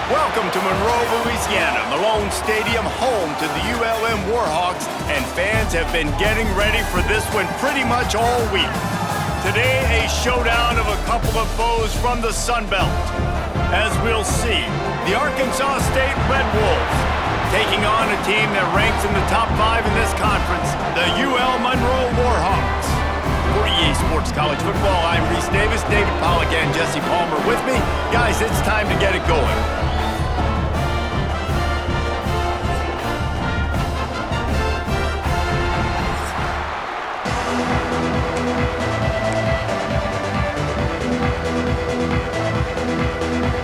Welcome to Monroe, Louisiana, Malone Stadium, home to the ULM Warhawks, and fans have been getting ready for this one pretty much all week. Today, a showdown of a couple of foes from the Sun Belt. As we'll see, the Arkansas State Red Wolves taking on a team that ranks in the top 5 in this conference, the UL Monroe Warhawks. For EA Sports College Football, I'm Reese Davis, David Pollack, and Jesse Palmer with me. Guys, it's time to get it going.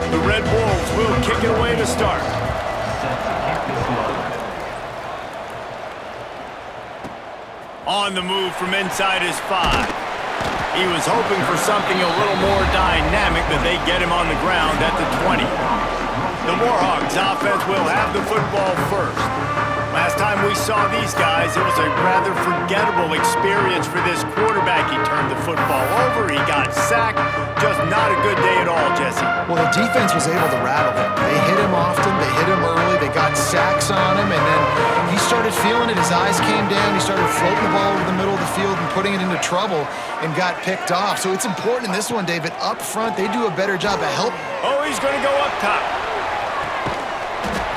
The Red Wolves will kick it away to start. On the move from inside his 5. He was hoping for something a little more dynamic, but they get him on the ground at the 20. The Warhawks offense will have the football first. Last time we saw these guys, it was a rather forgettable experience for this quarterback. He turned the football over, he got sacked. Just not a good day at all, Jesse. Well, the defense was able to rattle him. They hit him often, they hit him early, they got sacks on him, and then he started feeling it. His eyes came down, he started floating the ball over the middle of the field and putting it into trouble and got picked off. So it's important in this one, David. Up front, they do a better job of help. Oh, he's going to go up top.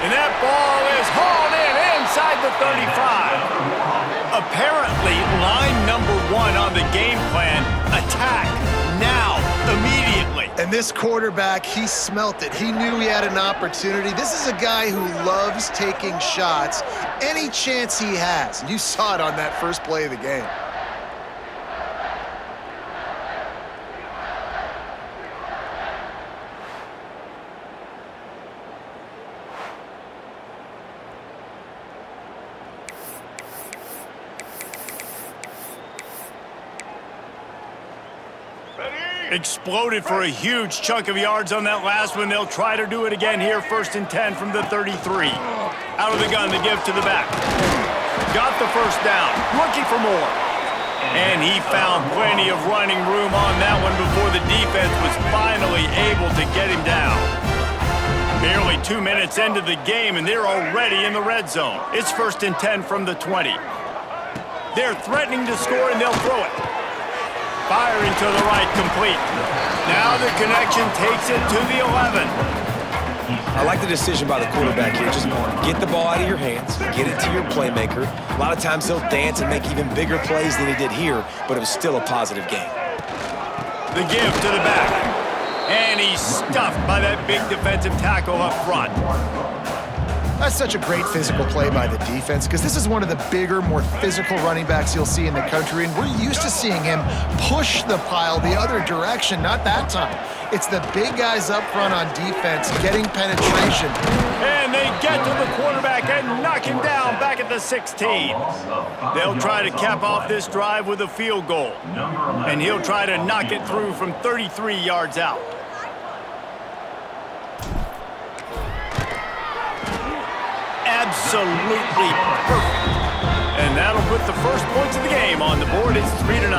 And that ball is hauled in inside the 35. Apparently, line number 1 on the game plan, attack now, immediately. And this quarterback, he smelt it. He knew he had an opportunity. This is a guy who loves taking shots any chance he has. You saw it on that first play of the game. Exploded for a huge chunk of yards on that last one. They'll try to do it again here, 1st and 10 from the 33. Out of the gun, the give to the back. Got the first down, looking for more. And he found plenty of running room on that one before the defense was finally able to get him down. Barely 2 minutes into the game, and they're already in the red zone. It's 1st and 10 from the 20. They're threatening to score, and they'll throw it. Firing to the right, complete. Now the connection takes it to the 11. I like the decision by the quarterback here. Just get the ball out of your hands, get it to your playmaker. A lot of times he'll dance and make even bigger plays than he did here, but it was still a positive game. The give to the back. And he's stuffed by that big defensive tackle up front. That's such a great physical play by the defense because this is one of the bigger, more physical running backs you'll see in the country, and we're used to seeing him push the pile the other direction. Not that time. It's the big guys up front on defense getting penetration. And they get to the quarterback and knock him down back at the 16. They'll try to cap off this drive with a field goal, and he'll try to knock it through from 33 yards out. Absolutely perfect. And that'll put the first points of the game on the board. It's 3-0.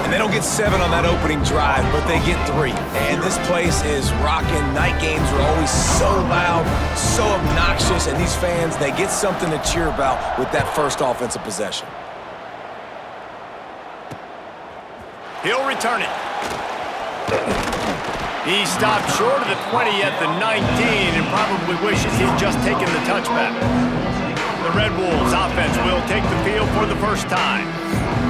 And they don't get 7 on that opening drive, but they get 3. And this place is rocking. Night games are always so loud, so obnoxious, and these fans, they get something to cheer about with that first offensive possession. He'll return it. He stopped short of the 20 at the 19 and probably wishes he'd just taken the touchback. The Red Wolves offense will take the field for the first time.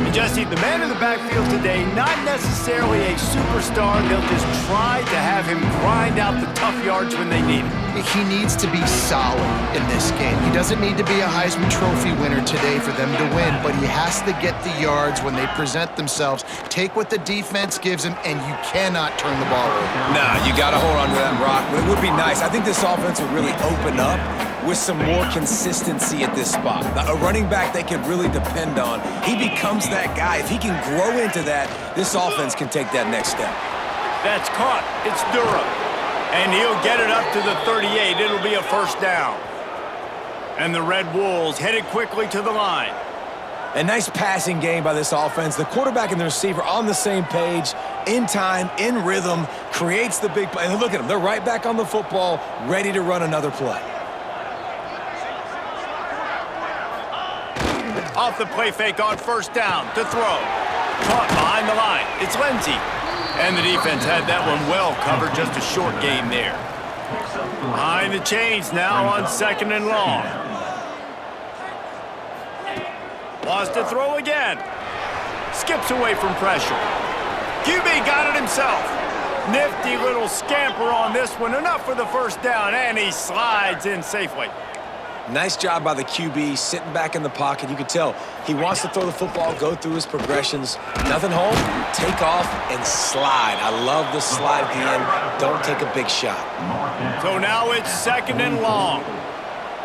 And Jesse, the man in the backfield today, not necessarily a superstar. They'll just try to have him grind out the tough yards when they need it. He needs to be solid in this game. He doesn't need to be a Heisman Trophy winner today for them to win, but he has to get the yards when they present themselves. Take what the defense gives him, and you cannot turn the ball over. Nah, you got to hold on to that rock. But it would be nice. I think this offense would really open up with some more consistency at this spot. A running back they can really depend on. He becomes that guy. If he can grow into that, this offense can take that next step. That's caught. It's Durham. And he'll get it up to the 38. It'll be a first down. And the Red Wolves headed quickly to the line. A nice passing game by this offense. The quarterback and the receiver on the same page, in time, in rhythm, creates the big play. And look at them. They're right back on the football, ready to run another play. Off the play fake on first down to throw. Caught behind the line. It's Lindsey. And the defense had that one well covered. Just a short game there. Behind the chains now on 2nd and long. Wants to throw again. Skips away from pressure. QB got it himself. Nifty little scamper on this one. Enough for the first down, and he slides in safely. Nice job by the QB, sitting back in the pocket. You can tell he wants to throw the football, go through his progressions. Nothing home, take off, and slide. I love the slide at the end. Don't take a big shot. So now it's 2nd and long.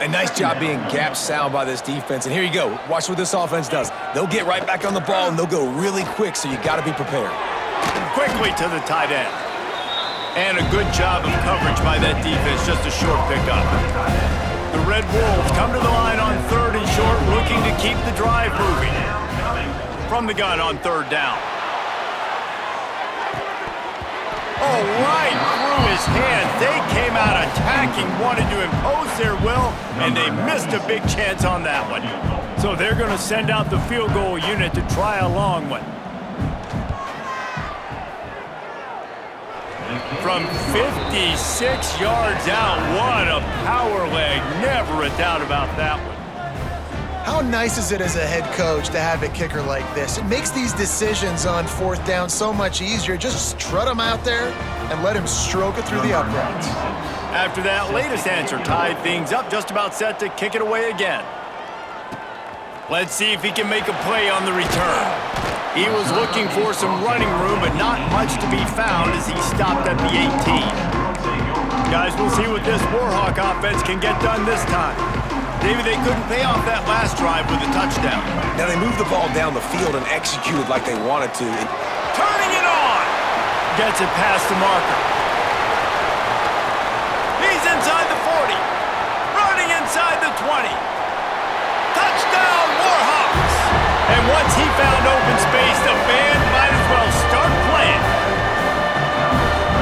A nice job being gap sound by this defense. And here you go. Watch what this offense does. They'll get right back on the ball, and they'll go really quick, so you got to be prepared. Quickly to the tight end. And a good job of coverage by that defense. Just a short pickup. The Red Wolves come to the line on 3rd and short, looking to keep the drive moving. From the gun on 3rd down. Oh, right through his hand. They came out attacking, wanted to impose their will, and they missed a big chance on that one. So they're going to send out the field goal unit to try a long one. From 56 yards out, what a power leg. Never a doubt about that one. How nice is it as a head coach to have a kicker like this? It makes these decisions on 4th down so much easier. Just strut him out there and let him stroke it through the uprights. After that latest answer tied things up, just about set to kick it away again. Let's see if he can make a play on the return. He was looking for some running room, but not much to be found as he stopped at the 18. Guys, we'll see what this Warhawk offense can get done this time. Maybe they couldn't pay off that last drive with a touchdown. Now they moved the ball down the field and executed like they wanted to. Turning it on! Gets it past the marker. He's inside the 40. Running inside the 20. Touchdown, Warhawks! And once he found open space, the band might as well start playing.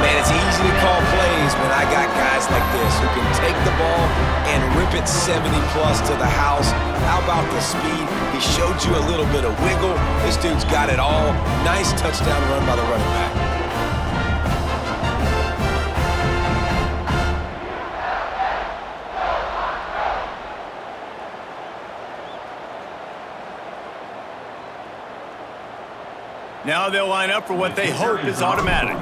Man, it's easy to call plays when I got guys like this who can take the ball and rip it 70-plus to the house. How about the speed? He showed you a little bit of wiggle. This dude's got it all. Nice touchdown run by the running back. Now they'll line up for what they hope is automatic.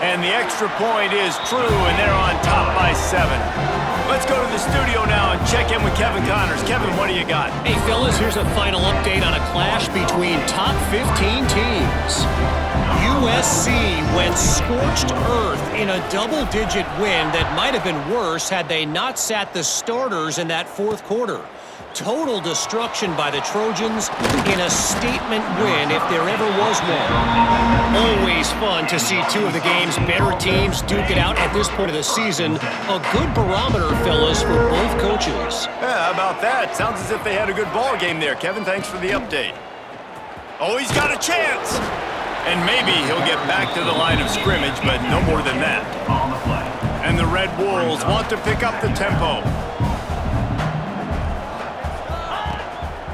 And the extra point is true, and they're on top by 7. Let's go to the studio now and check in with Kevin Connors. Kevin, what do you got? Hey, fellas, here's a final update on a clash between top 15 teams. USC went scorched earth in a double-digit win that might have been worse had they not sat the starters in that 4th quarter. Total destruction by the Trojans in a statement win if there ever was one. Always fun to see two of the game's better teams duke it out at this point of the season. A good barometer, fellas, for both coaches. Yeah, how about that? Sounds as if they had a good ball game there. Kevin, thanks for the update. Oh, he's got a chance! And maybe he'll get back to the line of scrimmage, but no more than that. And the Red Wolves want to pick up the tempo.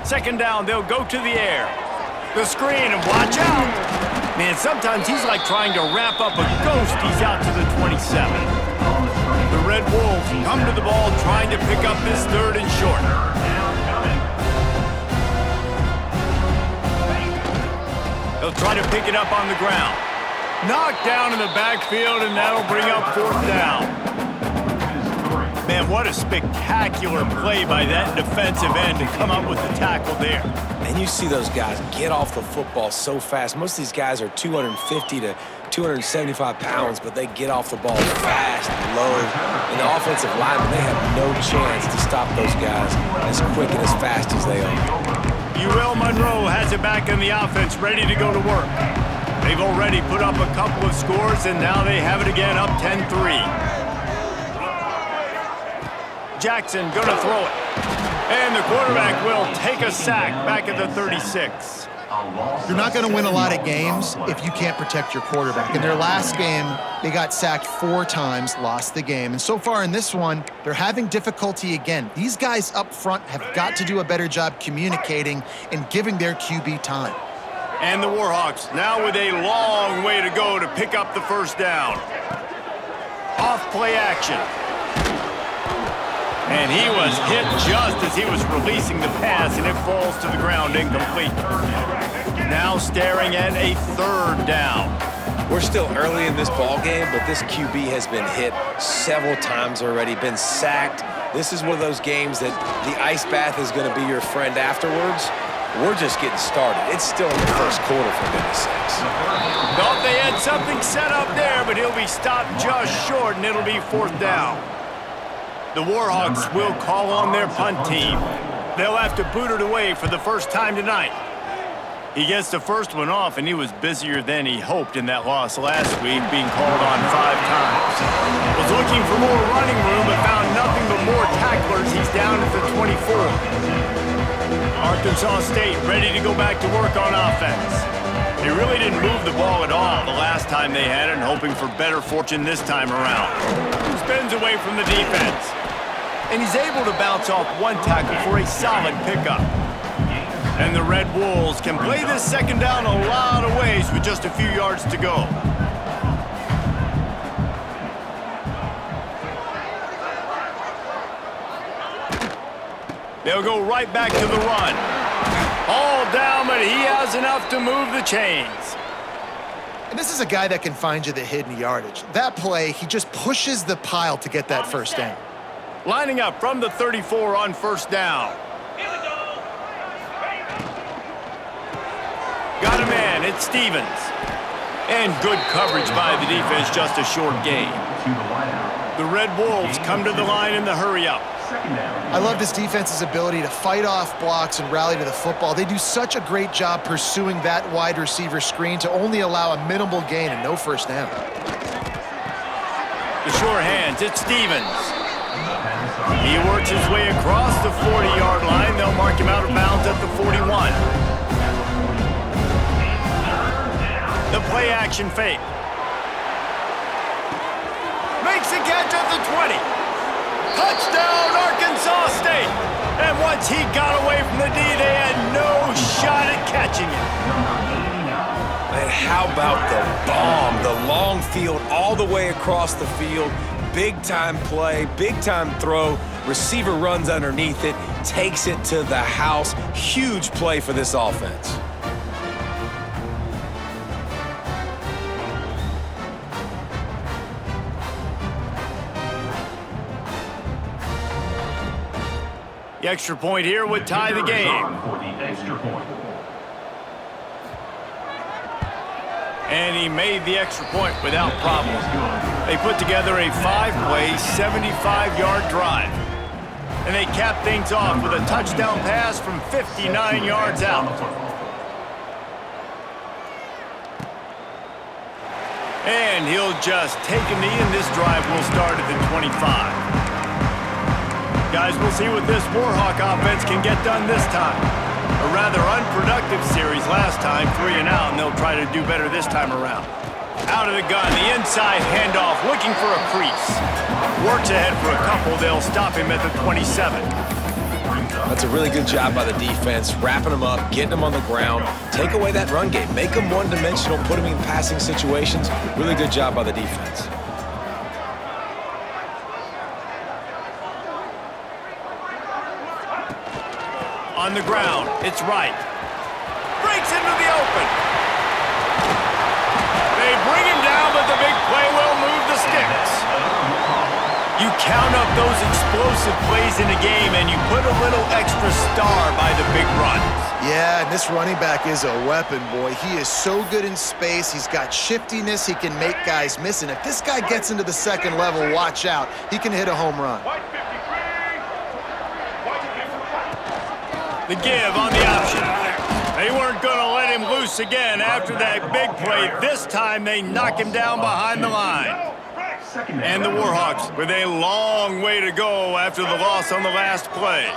2nd down, they'll go to the air. The screen, and watch out! Man, sometimes he's like trying to wrap up a ghost. He's out to the 27. The Red Wolves come to the ball trying to pick up this 3rd and short. They'll try to pick it up on the ground. Knocked down in the backfield, and that'll bring up 4th down. Man, what a spectacular play by that defensive end to come up with the tackle there. And you see those guys get off the football so fast. Most of these guys are 250 to 275 pounds, but they get off the ball fast and low. And the offensive linemen, they have no chance to stop those guys as quick and as fast as they are. Monroe has it back in the offense, ready to go to work. They've already put up a couple of scores, and now they have it again, up 10-3. Jackson gonna throw it. And the quarterback will take a sack back at the 36. You're not going to win a lot of games if you can't protect your quarterback. In their last game, they got sacked 4 times, lost the game. And so far in this one, they're having difficulty again. These guys up front have got to do a better job communicating and giving their QB time. And the Warhawks now with a long way to go to pick up the first down. Off play action. And he was hit just as he was releasing the pass, and it falls to the ground incomplete. Now staring at a 3rd down. We're still early in this ball game, but this QB has been hit several times already, been sacked. This is one of those games that the ice bath is going to be your friend afterwards. We're just getting started. It's still in the first quarter, for goodness sakes. Thought they had something set up there, but he'll be stopped just short, and it'll be 4th down. The Warhawks will call on their punt team. They'll have to boot it away for the first time tonight. He gets the first one off, and he was busier than he hoped in that loss last week, being called on 5 times. Was looking for more running room, but found nothing but more tacklers. He's down at the 24. Arkansas State ready to go back to work on offense. They really didn't move the ball at all the last time they had it, and hoping for better fortune this time around. Spins away from the defense. And he's able to bounce off 1 tackle for a solid pickup. And the Red Wolves can play this second down a lot of ways with just a few yards to go. They'll go right back to the run. All down, but he has enough to move the chains. And this is a guy that can find you the hidden yardage. That play, he just pushes the pile to get that first down. Lining up from the 34 on 1st down. Got a man, it's Stevens. And good coverage by the defense, just a short gain. The Red Wolves come to the line in the hurry-up. I love this defense's ability to fight off blocks and rally to the football. They do such a great job pursuing that wide receiver screen to only allow a minimal gain and no first down. The sure hands, it's Stevens. He works his way across the 40-yard line. They'll mark him out of bounds at the 41. The play action fake. Makes a catch at the 20. Touchdown, Arkansas State. And once he got away from the D, they had no shot at catching it. And how about the bomb? The long field all the way across the field. Big-time play, big-time throw. Receiver runs underneath it, takes it to the house. Huge play for this offense. The extra point here would tie the game. And he made the extra point without problem. They put together a 5-play, 75-yard drive. And they cap things off with a touchdown pass from 59 yards out. And he'll just take a knee, and this drive will start at the 25. Guys, we'll see what this Warhawk offense can get done this time. A rather unproductive series last time, 3 and out, and they'll try to do better this time around. Out of the gun, the inside handoff, looking for a crease. Works ahead for a couple, they'll stop him at the 27. That's a really good job by the defense, wrapping him up, getting him on the ground, take away that run game, make him one-dimensional, put him in passing situations. Really good job by the defense. On the ground, it's right. Breaks into the open. They bring him down, but the big play will move the sticks. You count up those explosive plays in a game, and you put a little extra star by the big runs. Yeah, and this running back is a weapon, boy. He is so good in space. He's got shiftiness. He can make guys miss. And if this guy gets into the second level, watch out. He can hit a home run. The give on the option. They weren't going to let him loose again after that big play. This time they knock him down behind the line. And the Warhawks with a long way to go after the loss on the last play.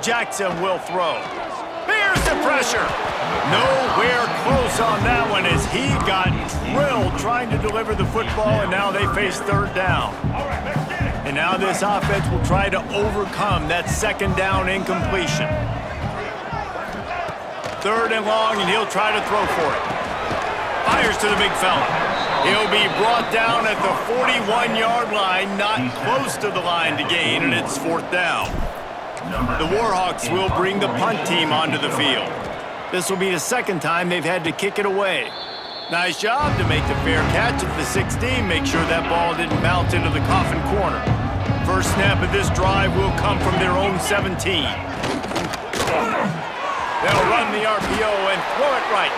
Jackson will throw. Here's the pressure. Nowhere close on that one as he got drilled trying to deliver the football, and now they face third down. And now this offense will try to overcome that second down incompletion. Third and long, and he'll try to throw for it. Fires to the big fella. He'll be brought down at the 41-yard line, not close to the line to gain, and it's fourth down. The Warhawks will bring the punt team onto the field. This will be the second time they've had to kick it away. Nice job to make the fair catch at the 16. Make sure that ball didn't bounce into the coffin corner. First snap of this drive will come from their own 17. They'll run the RPO and throw it right.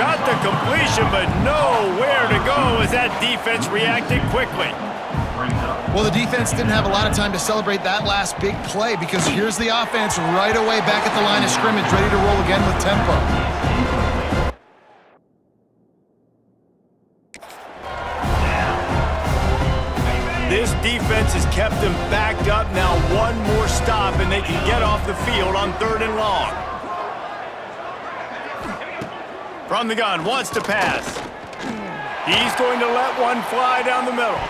Got the completion, but nowhere to go as that defense reacted quickly. Well, the defense didn't have a lot of time to celebrate that last big play because here's the offense right away back at the line of scrimmage, ready to roll again with tempo. This defense has kept them backed up. Now one more stop, and they can get off the field on third and long. From the gun, wants to pass. He's going to let one fly down the middle.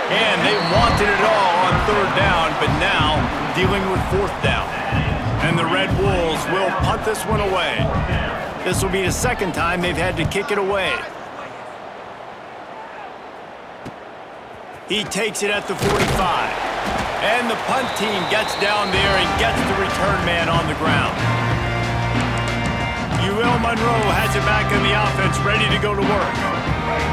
And they wanted it all on third down, but now dealing with fourth down. And the Red Wolves will punt this one away. This will be the second time they've had to kick it away. He takes it at the 45. And the punt team gets down there and gets the return man on the ground. Monroe has it back in the offense, ready to go to work.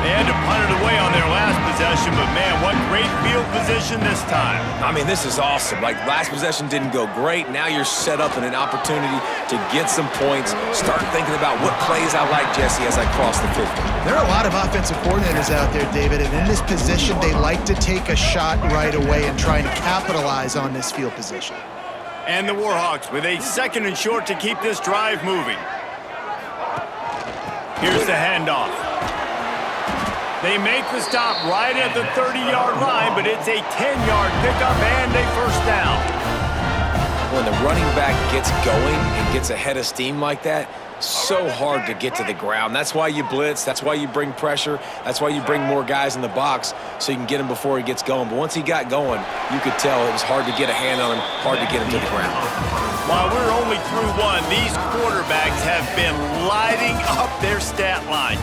They had to punt it away on their last possession, but man, what great field position this time. I mean, this is awesome. Like, last possession didn't go great. Now you're set up in an opportunity to get some points. Start thinking about what plays I like, Jesse, as I cross the 50. There are a lot of offensive coordinators out there, David, and in this position, they like to take a shot right away and try and capitalize on this field position. And the Warhawks with a second and short to keep this drive moving. Here's the handoff. They make the stop right at the 30-yard line, but it's a 10-yard pickup and a first down. When the running back gets going and gets ahead of steam like that, so hard to get to the ground. That's why you blitz. That's why you bring pressure. That's why you bring more guys in the box so you can get him before he gets going. But once he got going, you could tell it was hard to get a hand on him, hard to get him to the ground. While we're only through one, these quarterbacks have been lighting up their stat lines.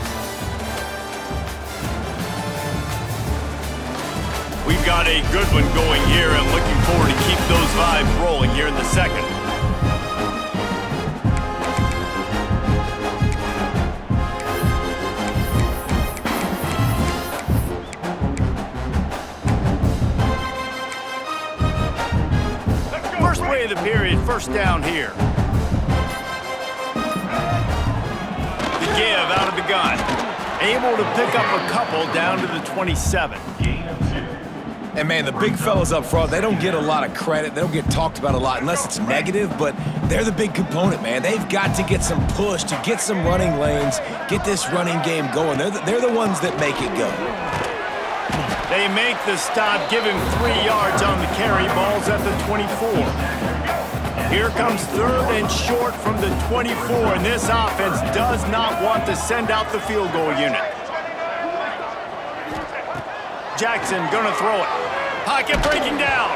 We've got a good one going here and looking forward to keep those vibes rolling here in the second. First play of the period, first down here. The give out of the gun. Able to pick up a couple down to the 27. And, man, the big fellas up front, they don't get a lot of credit. They don't get talked about a lot unless it's negative, but they're the big component, man. They've got to get some push, to get some running lanes, get this running game going. They're the ones that make it go. They make the stop, give him 3 yards on the carry. Ball's at the 24. Here comes third and short from the 24, and this offense does not want to send out the field goal unit. Jackson gonna throw it. Pocket breaking down.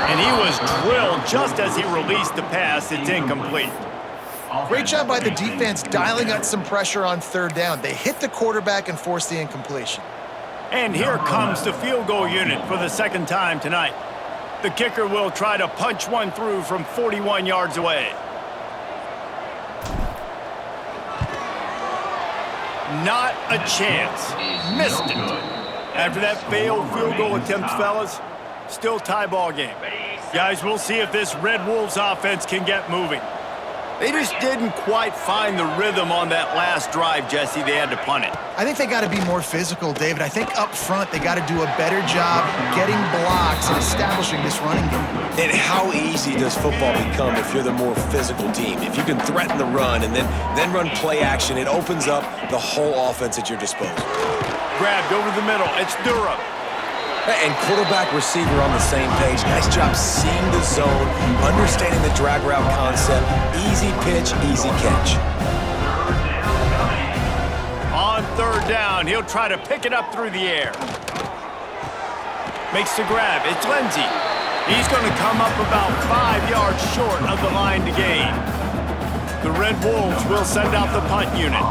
And he was drilled just as he released the pass. It's incomplete. Great job by the defense dialing up some pressure on third down. They hit the quarterback and forced the incompletion. And here comes the field goal unit for the second time tonight. The kicker will try to punch one through from 41 yards away. Not a chance. Missed it. After that failed field goal attempt, fellas, still tie ball game. Guys, we'll see if this Red Wolves offense can get moving. They just didn't quite find the rhythm on that last drive, Jesse. They had to punt it. I think they got to be more physical, David. I think up front they got to do a better job getting blocks and establishing this running game. And how easy does football become if you're the more physical team? If you can threaten the run and then run play action, it opens up the whole offense at your disposal. Grabbed over the middle. It's Durham. And quarterback receiver on the same page. Nice job seeing the zone, understanding the drag route concept. Easy pitch, easy catch. On third down, he'll try to pick it up through the air. Makes the grab. It's Lindsey. He's going to come up about 5 yards short of the line to gain. The Red Wolves will send out the punt unit.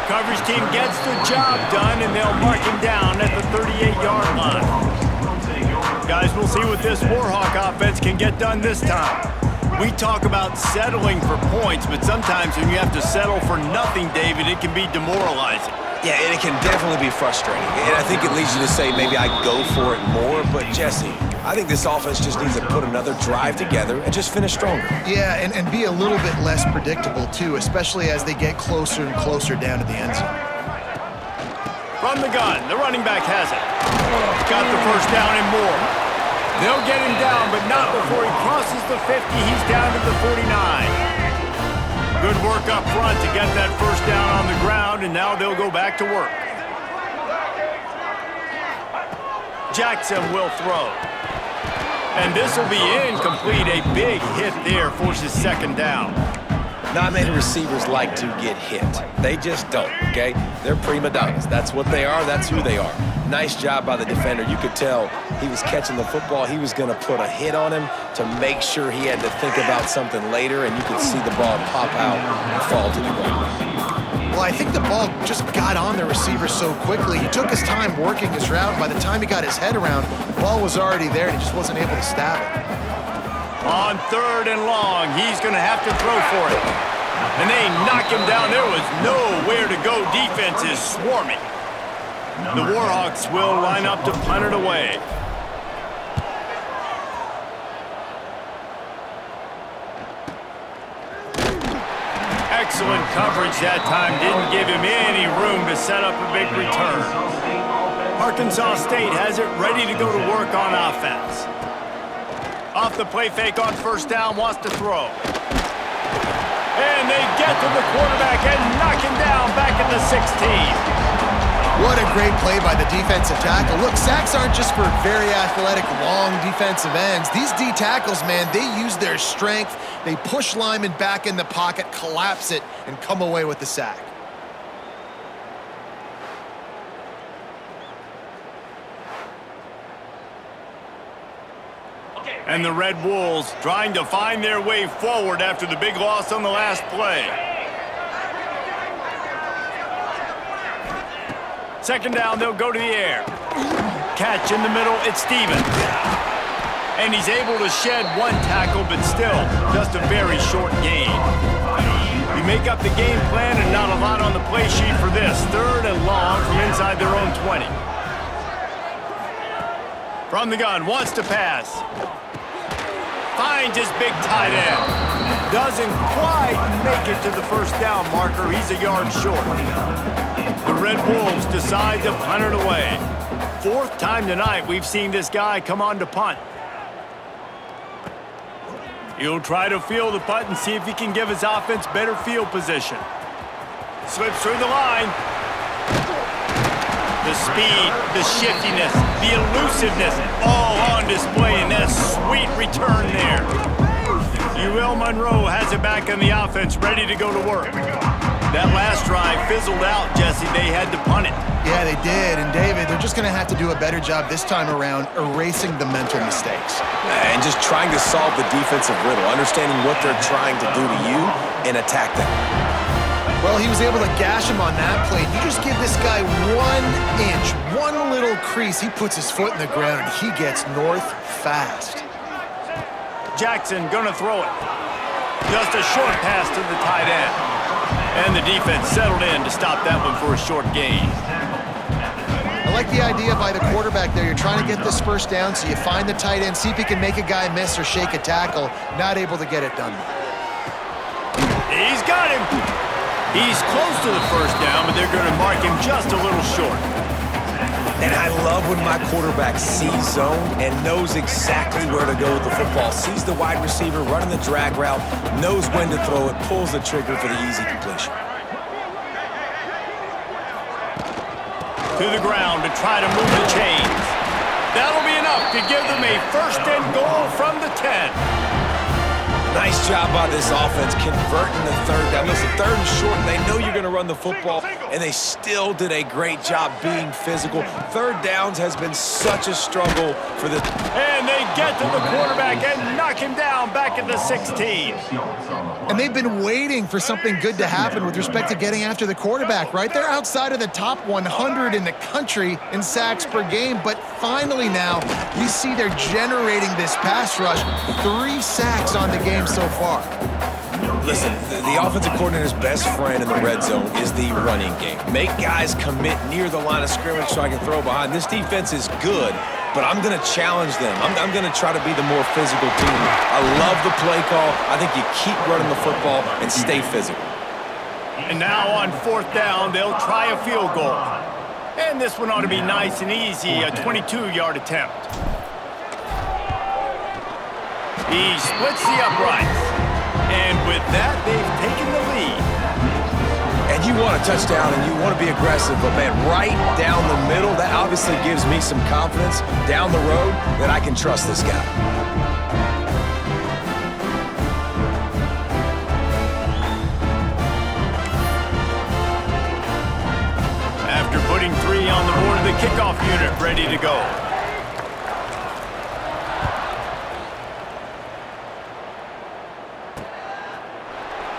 Coverage team gets the job done, and they'll mark him down at the 38-yard line. Guys, we'll see what this Warhawk offense can get done this time. We talk about settling for points, but sometimes when you have to settle for nothing, David, it can be demoralizing. Yeah, and it can definitely be frustrating. And I think it leads you to say maybe I go for it more. But, Jesse, I think this offense just needs to put another drive together and just finish stronger. Yeah, and be a little bit less predictable, too, especially as they get closer and closer down to the end zone. From the gun, the running back has it. Got the first down and more. They'll get him down, but not before he crosses the 50. He's down to the 49. Good work up front to get that first down on the ground, and now they'll go back to work. Jackson will throw. And this will be incomplete. A big hit there forces second down. Not many receivers like to get hit. They just don't, okay? They're prima donnas. That's what they are. That's who they are. Nice job by the defender. You could tell he was catching the football. He was going to put a hit on him to make sure he had to think about something later, and you could see the ball pop out and fall to the ground. Well, I think the ball just got on the receiver so quickly. He took his time working his route. By the time he got his head around, the ball was already there, and he just wasn't able to stab it. On third and long, he's going to have to throw for it. And they knock him down. There was nowhere to go. Defense is swarming. The Warhawks will line up to punt it away. Excellent coverage that time. Didn't give him any room to set up a big return. Arkansas State has it ready to go to work on offense. Off the play fake on first down, wants to throw. And they get to the quarterback and knock him down back at the 16. What a great play by the defensive tackle. Look, sacks aren't just for very athletic, long defensive ends. These D tackles, man, they use their strength. They push linemen back in the pocket, collapse it, and come away with the sack. And the Red Wolves trying to find their way forward after the big loss on the last play. Second down, they'll go to the air. Catch in the middle, it's Stevens. And he's able to shed one tackle, but still, just a very short gain. You make up the game plan and not a lot on the play sheet for this. Third and long from inside their own 20. From the gun, wants to pass. Finds his big tight end. Doesn't quite make it to the first down marker. He's a yard short. The Red Wolves decide to punt it away. Fourth time tonight we've seen this guy come on to punt. He'll try to field the punt and see if he can give his offense better field position. Slips through the line. The speed, the shiftiness, the elusiveness, all on display in that sweet return there. Monroe has it back on the offense, ready to go to work. That last drive fizzled out, Jesse. They had to punt it. Yeah, they did. And, David, they're just going to have to do a better job this time around erasing the mental mistakes. And just trying to solve the defensive riddle, understanding what they're trying to do to you and attack them. Well, he was able to gash him on that play. You just give this guy 1 inch, one little crease, he puts his foot in the ground, and he gets north fast. Jackson gonna throw it. Just a short pass to the tight end. And the defense settled in to stop that one for a short gain. I like the idea by the quarterback there. You're trying to get this first down, so you find the tight end, see if he can make a guy miss or shake a tackle. Not able to get it done. He's got him. He's close to the first down, but they're going to mark him just a little short. And I love when my quarterback sees zone and knows exactly where to go with the football. Sees the wide receiver running the drag route, knows when to throw it, pulls the trigger for the easy completion. To the ground to try to move the chains. That'll be enough to give them a 1st and goal from the 10. Nice job by this offense converting the 3rd down. Listen, 3rd and short, they know you're going to run the football, and they still did a great job being physical. 3rd downs has been such a struggle for the... And they get to the quarterback and knock him down back at the 16. And they've been waiting for something good to happen with respect to getting after the quarterback, right? They're outside of the top 100 in the country in sacks per game, but finally now you see they're generating this pass rush. 3 sacks on the game so far. Listen, the offensive coordinator's best friend in the red zone is the running game. Make guys commit near the line of scrimmage so I can throw behind. This defense is good, but I'm going to challenge them. I'm going to try to be the more physical team. I love the play call. I think you keep running the football and stay physical. And now on 4th down, they'll try a field goal. And this one ought to be nice and easy, a 22-yard attempt. He splits the uprights. And with that, they've taken the lead. And you want a touchdown and you want to be aggressive, but man, right down the middle, that obviously gives me some confidence down the road that I can trust this guy. After putting 3 on the board, the kickoff unit ready to go.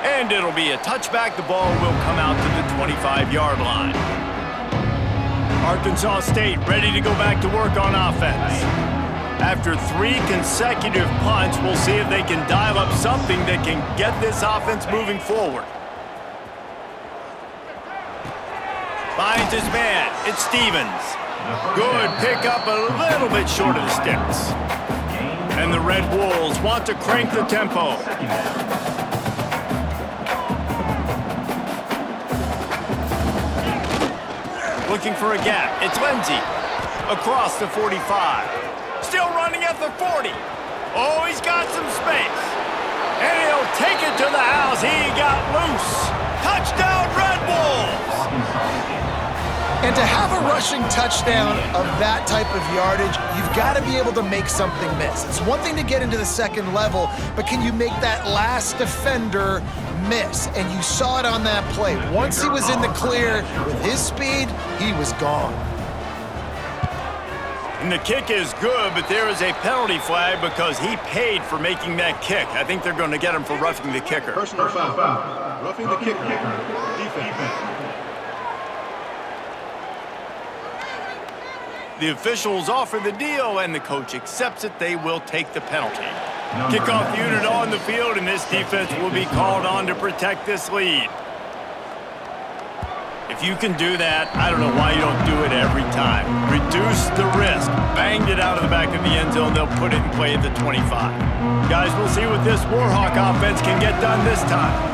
And it'll be a touchback. The ball will come out to the 25-yard line. Arkansas State ready to go back to work on offense. After 3 consecutive punts, we'll see if they can dial up something that can get this offense moving forward. Finds his man. It's Stevens. Good pickup, a little bit short of the sticks. And the Red Wolves want to crank the tempo. Looking for a gap. It's Lindsey. Across the 45. Still running at the 40. Oh, he's got some space. And he'll take it to the house. He got loose. Touchdown, Red Wolves! And to have a rushing touchdown of that type of yardage, you've got to be able to make something miss. It's one thing to get into the 2nd level, but can you make that last defender miss? And you saw it on that play. Once he was in the clear with his speed, he was gone. And the kick is good, but there is a penalty flag because he paid for making that kick. I think they're going to get him for roughing the kicker. Personal foul. Roughing the kicker. Defense. The officials offer the deal, and the coach accepts it. They will take the penalty. Kickoff unit on the field, and this defense will be called on to protect this lead. If you can do that, I don't know why you don't do it every time. Reduce the risk. Banged it out of the back of the end zone. They'll put it in play at the 25. Guys, we'll see what this Warhawk offense can get done this time.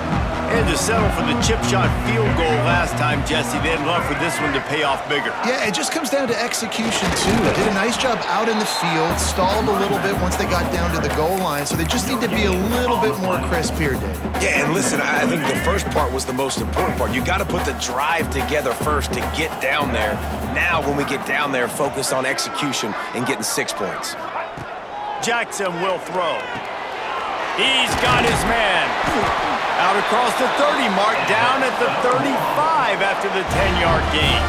Had to settle for the chip shot field goal last time, Jesse. They'd love for this one to pay off bigger. Yeah, it just comes down to execution, too. They did a nice job out in the field, stalled a little bit once they got down to the goal line, so they just need to be a little bit more crisp here, Dave. Yeah, and listen, I think the first part was the most important part. You got to put the drive together first to get down there. Now, when we get down there, focus on execution and getting 6 points. Jackson will throw. He's got his man. Out across the 30 mark, down at the 35 after the 10-yard gain.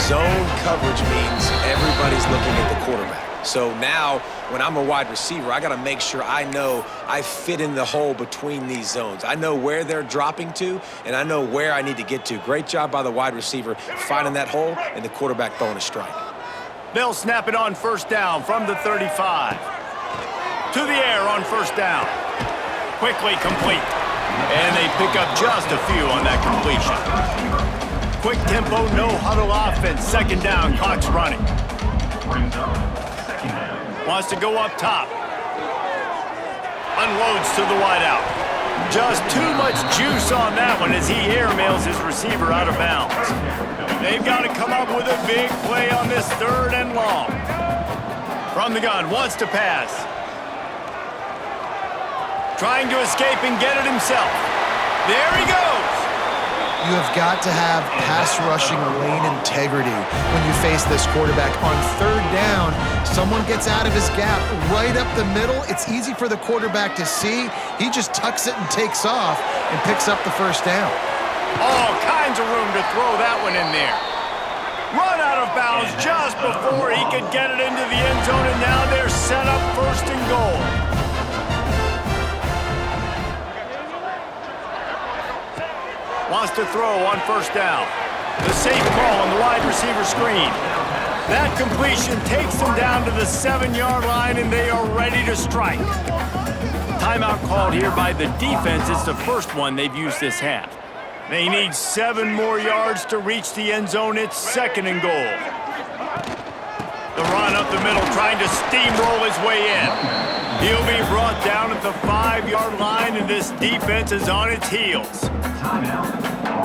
Zone coverage means everybody's looking at the quarterback. So now, when I'm a wide receiver, I got to make sure I know I fit in the hole between these zones. I know where they're dropping to, and I know where I need to get to. Great job by the wide receiver finding that hole, and the quarterback throwing a strike. They'll snap it on 1st down from the 35. To the air on 1st down. Quickly complete. And they pick up just a few on that completion. Quick tempo, no huddle offense. 2nd down, clock's running. Wants to go up top. Unloads to the wideout. Just too much juice on that one as he airmails his receiver out of bounds. They've got to come up with a big play on this 3rd and long. From the gun, wants to pass. Trying to escape and get it himself. There he goes. You have got to have pass rushing lane integrity when you face this quarterback. On 3rd down, someone gets out of his gap right up the middle. It's easy for the quarterback to see. He just tucks it and takes off and picks up the 1st down. All kinds of room to throw that one in there. Run out of bounds just before he could get it into the end zone, and now they're set up 1st and goal. Wants to throw on 1st down. The safe call on the wide receiver screen. That completion takes them down to the 7-yard line, and they are ready to strike. Timeout called here by the defense. It's the first one they've used this half. They need 7 more yards to reach the end zone. It's 2nd and goal. The run up the middle, trying to steamroll his way in. He'll be brought down at the 5-yard line, and this defense is on its heels.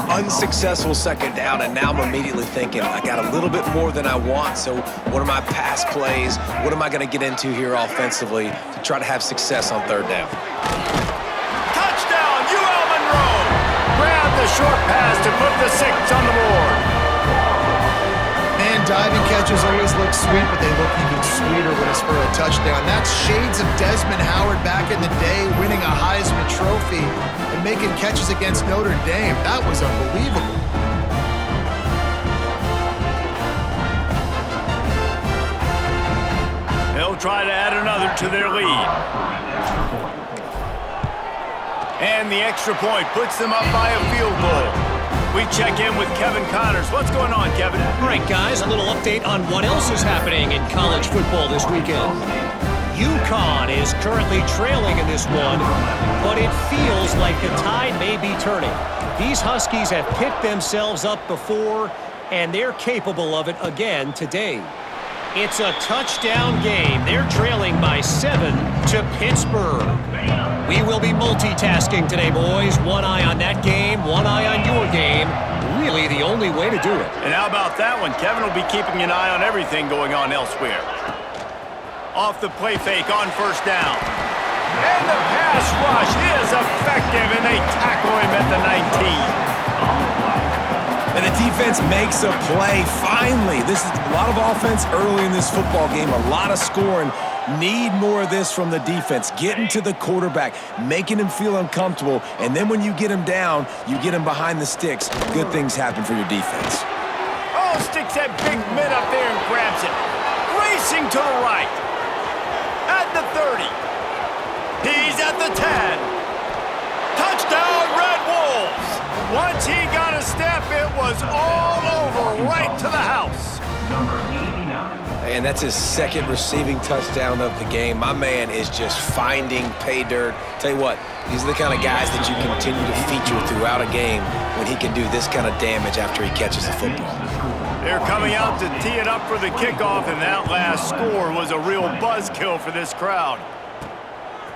Unsuccessful 2nd down, and now I'm immediately thinking, I got a little bit more than I want, so what are my pass plays? What am I going to get into here offensively to try to have success on 3rd down? Touchdown, Monroe! Grab the short pass to put the 6 on the board. Man, diving catches always look sweet, but they look even sweeter when it's for a touchdown. That's shades of Desmond Howard back in the day, winning a Heisman Trophy and making catches against Notre Dame. That was unbelievable. They'll try to add another to their lead. And the extra point puts them up by a field goal. We check in with Kevin Connors. What's going on, Kevin? All right, guys, a little update on what else is happening in college football this weekend. UConn is currently trailing in this one, but it feels like the tide may be turning. These Huskies have picked themselves up before, and they're capable of it again today. It's a touchdown game. They're trailing by 7 to Pittsburgh. We will be multitasking today, boys. One eye on that game, one eye on your game. Really the only way to do it. And how about that one? Kevin will be keeping an eye on everything going on elsewhere. Off the play fake on 1st down. And the pass rush is effective, and they tackle him at the 19. And the defense makes a play, finally. This is a lot of offense early in this football game, a lot of scoring. Need more of this from the defense. Getting to the quarterback, making him feel uncomfortable, and then when you get him down, you get him behind the sticks. Good things happen for your defense. Oh, sticks that big mid up there and grabs it. Racing to the right. At the 30. He's at the 10. Touchdown, Red Wolves. Once he got a step, it was all over, right to the house. And that's his 2nd receiving touchdown of the game. My man is just finding pay dirt. Tell you what, these are the kind of guys that you continue to feature throughout a game when he can do this kind of damage after he catches the football. They're coming out to tee it up for the kickoff, and that last score was a real buzzkill for this crowd.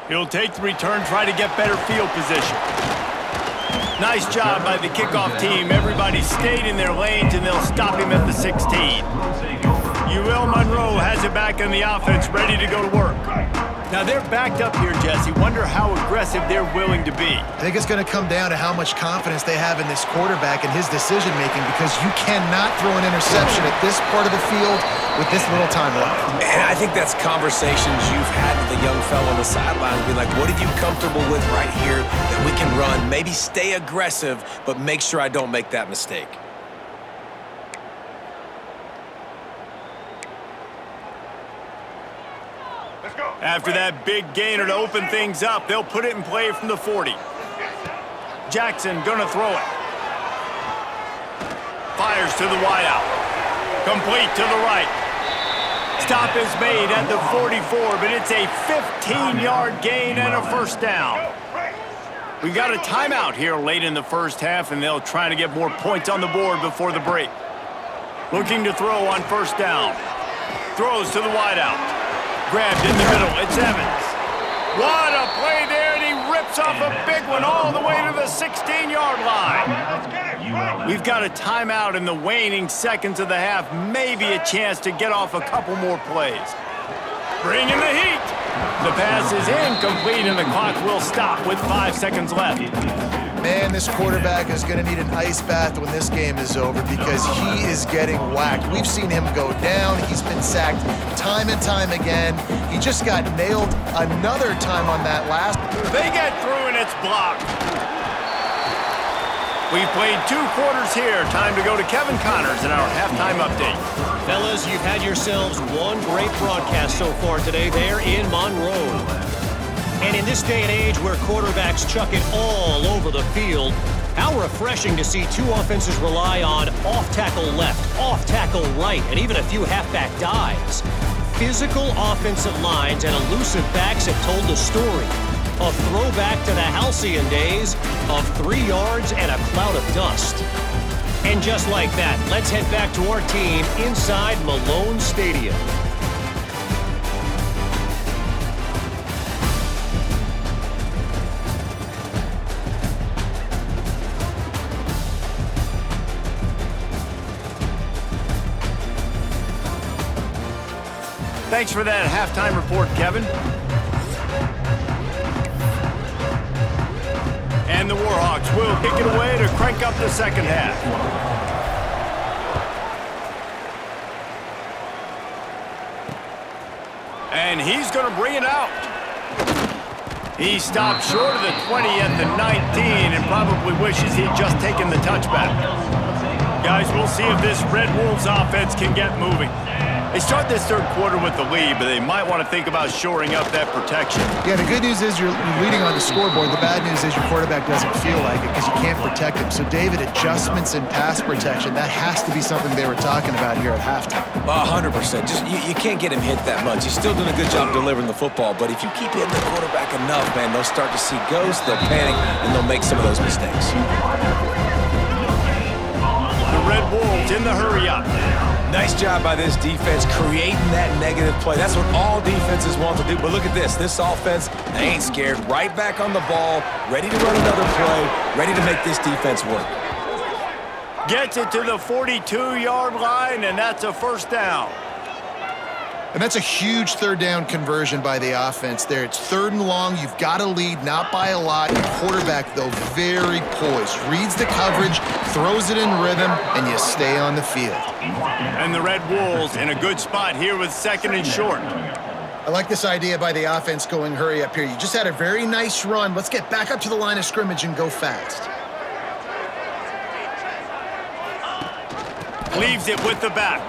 He'll take the return, try to get better field position. Nice job by the kickoff team. Everybody stayed in their lanes, and they'll stop him at the 16. Monroe has it back in the offense, ready to go to work. Now they're backed up here, Jesse. Wonder how aggressive they're willing to be. I think it's going to come down to how much confidence they have in this quarterback and his decision-making, because you cannot throw an interception at this part of the field with this little time left. And I think that's conversations you've had with the young fellow on the sidelines, being like, what are you comfortable with right here that we can run? Maybe stay aggressive, but make sure I don't make that mistake. After that big gainer to open things up, they'll put it in play from the 40. Jackson gonna throw it. Fires to the wideout. Complete to the right. Stop is made at the 44, but it's a 15-yard gain and a 1st down. We got a timeout here late in the first half, and they'll try to get more points on the board before the break. Looking to throw on 1st down. Throws to the wideout. Grabbed in the middle, it's Evans. What a play there, and he rips off a big one all 16-yard line. We've got a timeout in the waning seconds of the half. Maybe a chance to get off a couple more plays. Bringing the heat. The pass is incomplete, and the clock will stop with 5 seconds left. Man, this quarterback is going to need an ice bath when this game is over because he is getting whacked. We've seen him go down. He's been sacked time and time again. He just got nailed another time on that last. They get through, and it's blocked. We've played 2 quarters here. Time to go to Kevin Connors in our halftime update. Fellas, you've had yourselves one great broadcast so far today there in Monroe. And in this day and age where quarterbacks chuck it all over the field, how refreshing to see 2 offenses rely on off-tackle left, off-tackle right, and even a few halfback dives. Physical offensive lines and elusive backs have told the story. A throwback to the halcyon days of 3 yards and a cloud of dust. And just like that, let's head back to our team inside Malone Stadium. Thanks for that halftime report, Kevin. And the Warhawks will kick it away to crank up the second half. And he's going to bring it out. He stopped short of the 20 at the 19 and probably wishes he'd just taken the touchback. Guys, we'll see if this Red Wolves offense can get moving. They start this third quarter with the lead, but they might want to think about shoring up that protection. Yeah, the good news is you're leading on the scoreboard. The bad news is your quarterback doesn't feel like it because you can't protect him. So, David, adjustments in pass protection, that has to be something they were talking about here at halftime. 100%. Just you can't get him hit that much. He's still doing a good job delivering the football, but if you keep hitting the quarterback enough, man, they'll start to see ghosts, they'll panic, and they'll make some of those mistakes. The Red Wolves in the hurry-up. Nice job by this defense creating that negative play. That's what all defenses want to do. But look at this. This offense, they ain't scared. Right back on the ball, ready to run another play, ready to make this defense work. Gets it to the 42-yard line, and that's a first down. And that's a huge third down conversion by the offense there. It's 3rd and long. You've got to lead, not by a lot. Your quarterback, though, very poised. Reads the coverage, throws it in rhythm, and you stay on the field. And the Red Wolves in a good spot here with 2nd and short. I like this idea by the offense going hurry up here. You just had a very nice run. Let's get back up to the line of scrimmage and go fast. Leaves it with the back.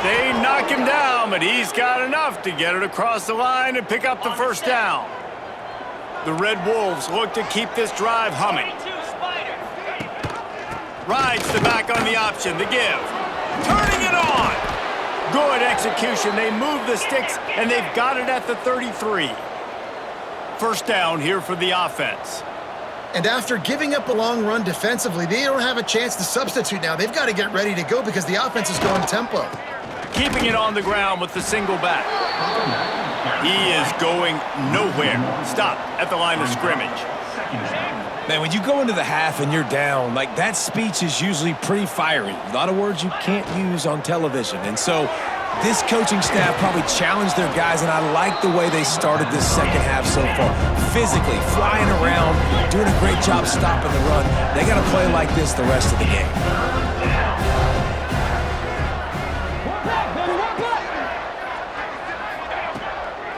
They knock him down, but he's got enough to get it across the line and pick up the first down. The Red Wolves look to keep this drive humming. Rides the back on the option, the give. Turning it on. Good execution. They move the sticks, and they've got it at the 33. First down here for the offense. And after giving up a long run defensively, they don't have a chance to substitute now. They've got to get ready to go because the offense is going tempo. Keeping it on the ground with the single back. He is going nowhere. Stop at the line of scrimmage. Man, when you go into the half and you're down, like that speech is usually pretty fiery. A lot of words you can't use on television. And so this coaching staff probably challenged their guys, and I like the way they started this second half so far. Physically, flying around, doing a great job stopping the run. They got to play like this the rest of the game.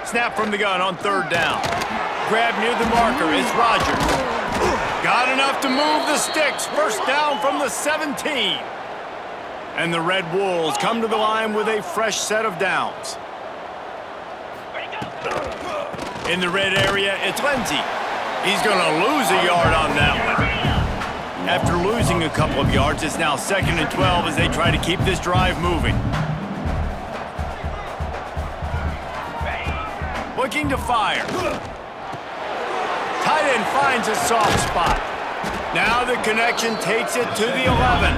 Snap from the gun on 3rd down. Grab near the marker is Rogers. Got enough to move the sticks. First down from the 17. And the Red Wolves come to the line with a fresh set of downs. In the red area, it's Lindsey. He's going to lose a yard on that one. After losing a couple of yards, it's now 2nd and 12 as they try to keep this drive moving. Looking to fire. Tight end finds a soft spot. Now the connection takes it to the 11.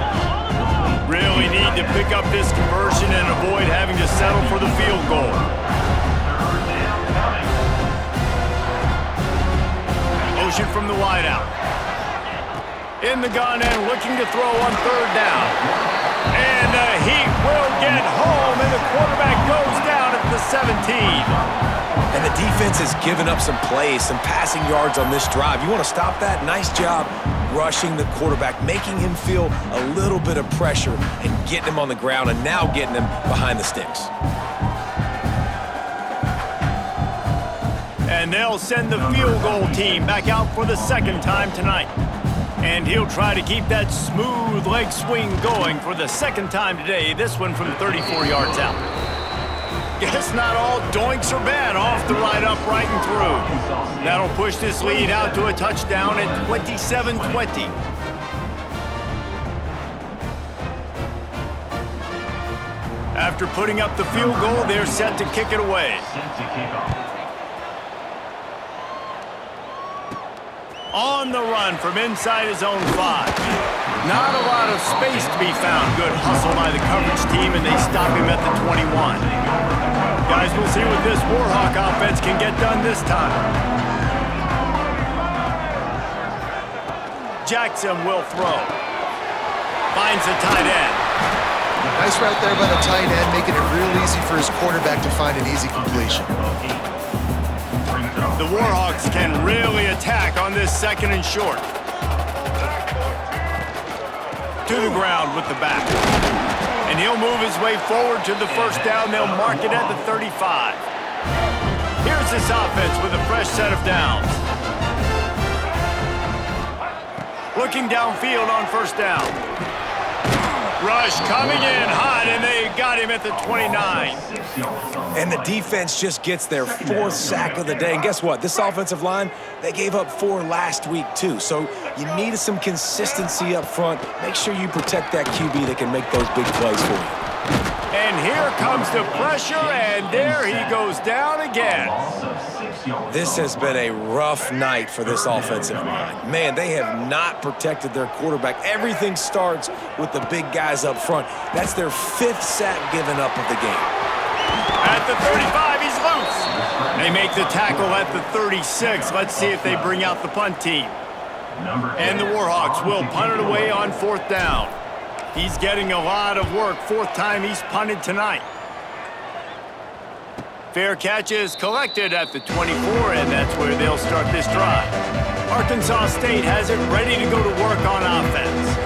Really need to pick up this conversion and avoid having to settle for the field goal. formation from the wideout. In the gun and looking to throw on third down. And the Heat will get home, and the quarterback goes down at the 17. And the defense has given up some plays, some passing yards on this drive. You want to stop that? Nice job rushing the quarterback, making him feel a little bit of pressure and getting him on the ground and now getting him behind the sticks. And they'll send the field goal team back out for the second time tonight. And he'll try to keep that smooth leg swing going for the second time today, this one from 34 yards out. Guess not all doinks are bad off the right upright and through. That'll push this lead out to a touchdown at 27-20. After putting up the field goal, they're set to kick it away. On the run from inside his own 5. Not a lot of space to be found. Good hustle by the coverage team, and they stop him at the 21. Guys, we'll see what this Warhawk offense can get done this time. Jackson will throw. Finds the tight end. Nice route there by the tight end, making it real easy for his quarterback to find an easy completion. The Warhawks can really attack on this second and short. To the ground with the back. And he'll move his way forward to the first down. They'll mark it at the 35. Here's this offense with a fresh set of downs. Looking downfield on first down. Rush coming in hot, and they got him at the 29. And the defense just gets their 4th sack of the day. And guess what? This offensive line, they gave up 4 last week too. So you need some consistency up front. Make sure you protect that QB that can make those big plays for you. And here comes the pressure, and there he goes down again. This has been a rough night for this offensive line. Man, they have not protected their quarterback. Everything starts with the big guys up front. That's their 5th sack given up of the game. At the 35, he's loose. They make the tackle at the 36. Let's see if they bring out the punt team. And the Warhawks will punt it away on 4th down. He's getting a lot of work. 4th time he's punted tonight. Fair catch is collected at the 24, and that's where they'll start this drive. Arkansas State has it ready to go to work on offense.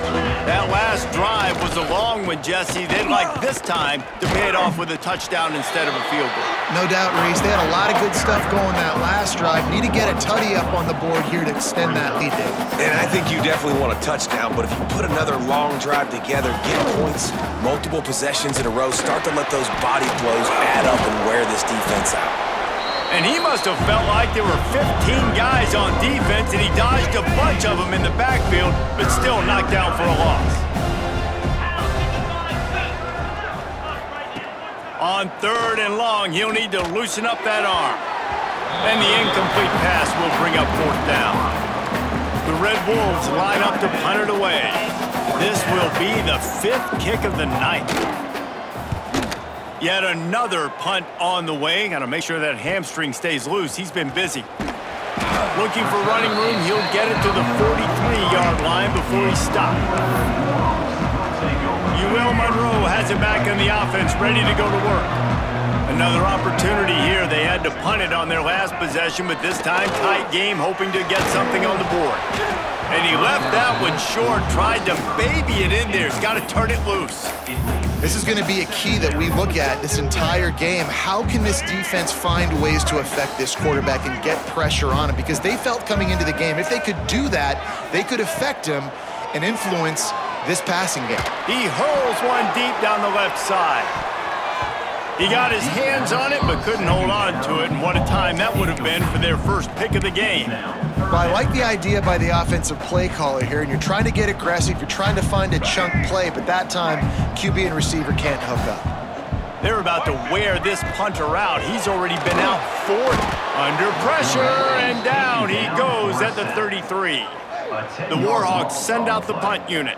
That last drive was a long one, Jesse. They'd like this time to pay it off with a touchdown instead of a field goal. No doubt, Reese. They had a lot of good stuff going that last drive. Need to get a tutty up on the board here to extend that lead, Dave. And I think you definitely want a touchdown, but if you put another long drive together, get points, multiple possessions in a row, start to let those body blows add up and wear this defense out. And he must have felt like there were 15 guys on defense, and he dodged a bunch of them in the backfield, but still knocked down for a loss. On 3rd and long, he'll need to loosen up that arm. And the incomplete pass will bring up 4th down. The Red Wolves line up to punt it away. This will be the 5th kick of the night. Yet another punt on the way. Got to make sure that hamstring stays loose. He's been busy. Looking for running room. He'll get it to the 43-yard line before he stopped. Monroe has it back in the offense, ready to go to work. Another opportunity here. They had to punt it on their last possession, but this time tight game, hoping to get something on the board. And he left that one short, tried to baby it in there. He's got to turn it loose. This is going to be a key that we look at this entire game. How can this defense find ways to affect this quarterback and get pressure on him? Because they felt coming into the game, if they could do that, they could affect him and influence this passing game. He hurls one deep down the left side. He got his hands on it, but couldn't hold on to it, and what a time that would have been for their first pick of the game. Well, I like the idea by the offensive play caller here, and you're trying to get aggressive, you're trying to find a chunk play, but that time, QB and receiver can't hook up. They're about to wear this punter out. He's already been out 40. Under pressure, and down he goes at the 33. The Warhawks send out the punt unit.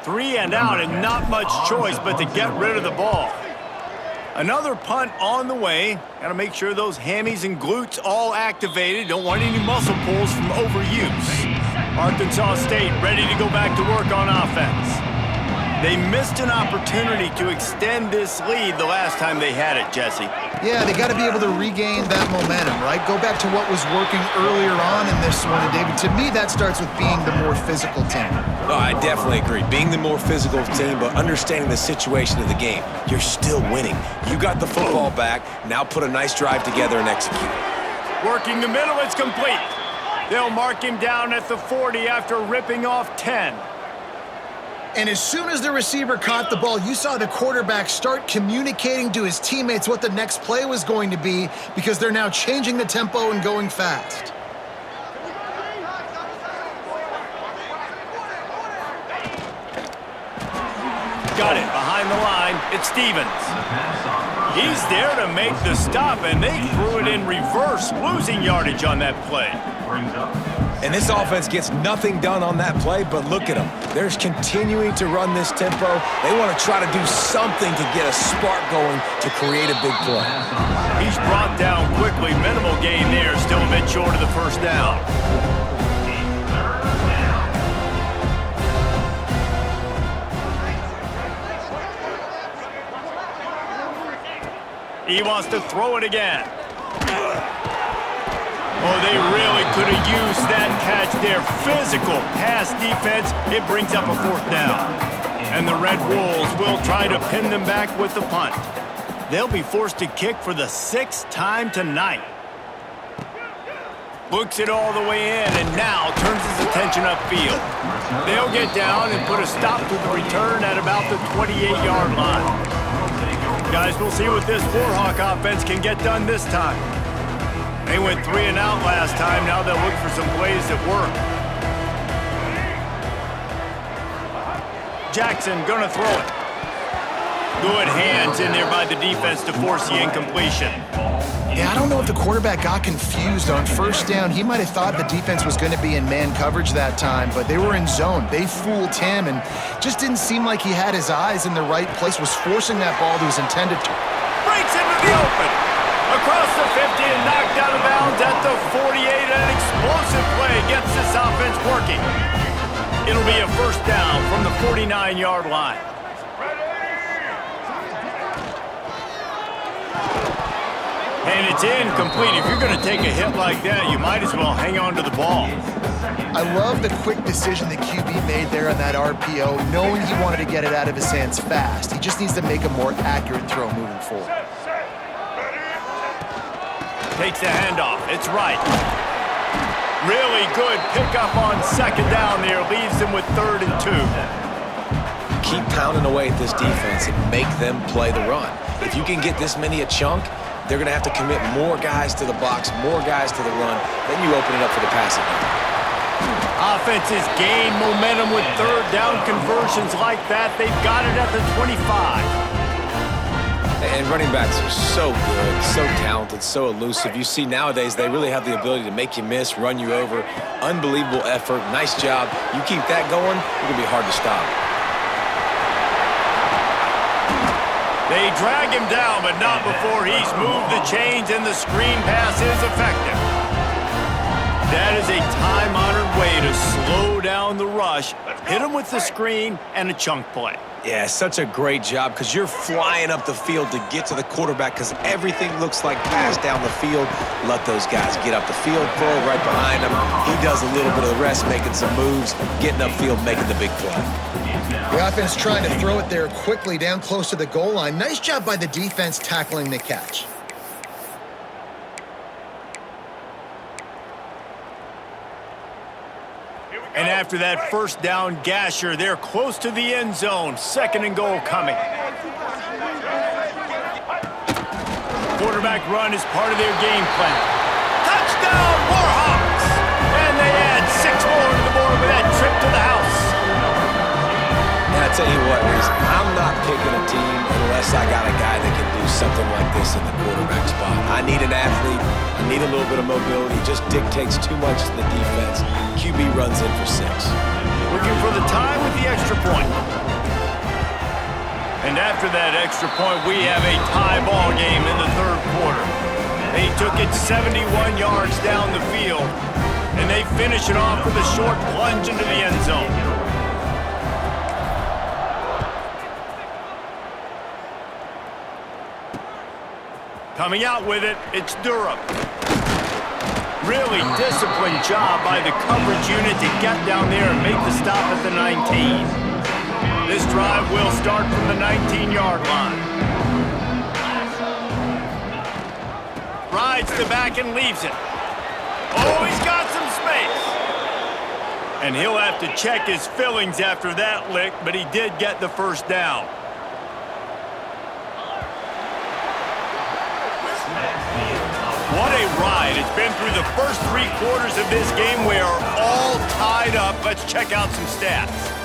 3 and out, and not much choice but to get rid of the ball. Another punt on the way. Got to make sure those hammies and glutes all activated. Don't want any muscle pulls from overuse. Arkansas State ready to go back to work on offense. They missed an opportunity to extend this lead the last time they had it, Jesse. Yeah, they got to be able to regain that momentum, right? Go back to what was working earlier on in this one. And David, to me, that starts with being the more physical team. Oh, I definitely agree. Being the more physical team, but understanding the situation of the game. You're still winning. You got the football back. Now put a nice drive together and execute. Working the middle, it's complete. They'll mark him down at the 40 after ripping off 10. And as soon as the receiver caught the ball, you saw the quarterback start communicating to his teammates what the next play was going to be because they're now changing the tempo and going fast. Got it behind the line. It's Stevens. He's there to make the stop, and they threw it in reverse, losing yardage on that play. And this offense gets nothing done on that play, but look at them. They're continuing to run this tempo. They want to try to do something to get a spark going to create a big play. He's brought down quickly. Minimal gain there, still a bit short of the first down. He wants to throw it again. Oh, they really could have used that catch there. Physical pass defense. It brings up a fourth down. And the Red Wolves will try to pin them back with the punt. They'll be forced to kick for the 6th time tonight. Books it all the way in and now turns his attention upfield. They'll get down and put a stop to the return at about the 28-yard line. Guys, we'll see what this Warhawk offense can get done this time. They went 3 and out last time. Now they'll look for some plays that work. Jackson gonna throw it. Good hands in there by the defense to force the incompletion. Yeah, I don't know if the quarterback got confused on first down. He might have thought the defense was going to be in man coverage that time, but they were in zone. They fooled him and just didn't seem like he had his eyes in the right place, was forcing that ball to his intended to. Breaks into the open. Across the 50 and knocked out of bounds at the 48. An explosive play gets this offense working. It'll be a first down from the 49-yard line. And it's incomplete. If you're going to take a hit like that, you might as well hang on to the ball. I love the quick decision the QB made there on that RPO, knowing he wanted to get it out of his hands fast. He just needs to make a more accurate throw moving forward. Takes the handoff. It's right. Really good pickup on second down there. Leaves them with 3rd and 2. Keep pounding away at this defense and make them play the run. If you can get this many a chunk, they're going to have to commit more guys to the box, more guys to the run. Then you open it up for the passing game. Offenses gain momentum with 3rd down conversions like that. They've got it at the 25. And running backs are so good, so talented, so elusive. You see nowadays they really have the ability to make you miss, run you over. Unbelievable effort. Nice job. You keep that going, it's going to be hard to stop. They drag him down, but not before he's moved the chains and the screen pass is effective. That is a time-honored way to slow down the rush, hit him with the screen, and a chunk play. Yeah, such a great job because you're flying up the field to get to the quarterback because everything looks like pass down the field. Let those guys get up the field, throw right behind him. He does a little bit of the rest, making some moves, getting upfield, making the big play. The offense trying to throw it there quickly down close to the goal line. Nice job by the defense tackling the catch. And after that first down gasher, they're close to the end zone. 2nd and goal coming. Quarterback run is part of their game plan. Touchdown, Warhawks! And they add 6 more to the board with that trip to the house. And I tell you what, Reese, I'm not picking a team unless I got a guy that can do something like this in the quarterback spot. I need an athlete. I need a little bit of mobility. It just dictates too much to the defense. QB runs in for 6. Looking for the tie with the extra point. And after that extra point, we have a tie ball game in the third quarter. They took it 71 yards down the field, and they finish it off with a short plunge into the end zone. Coming out with it, it's Durham. Really disciplined job by the coverage unit to get down there and make the stop at the 19. This drive will start from the 19-yard line. Rides the back and leaves it. Oh, he's got some space. And he'll have to check his fillings after that lick, but he did get the first down. What a ride. It's been through the first 3 quarters of this game. We are all tied up. Let's check out some stats.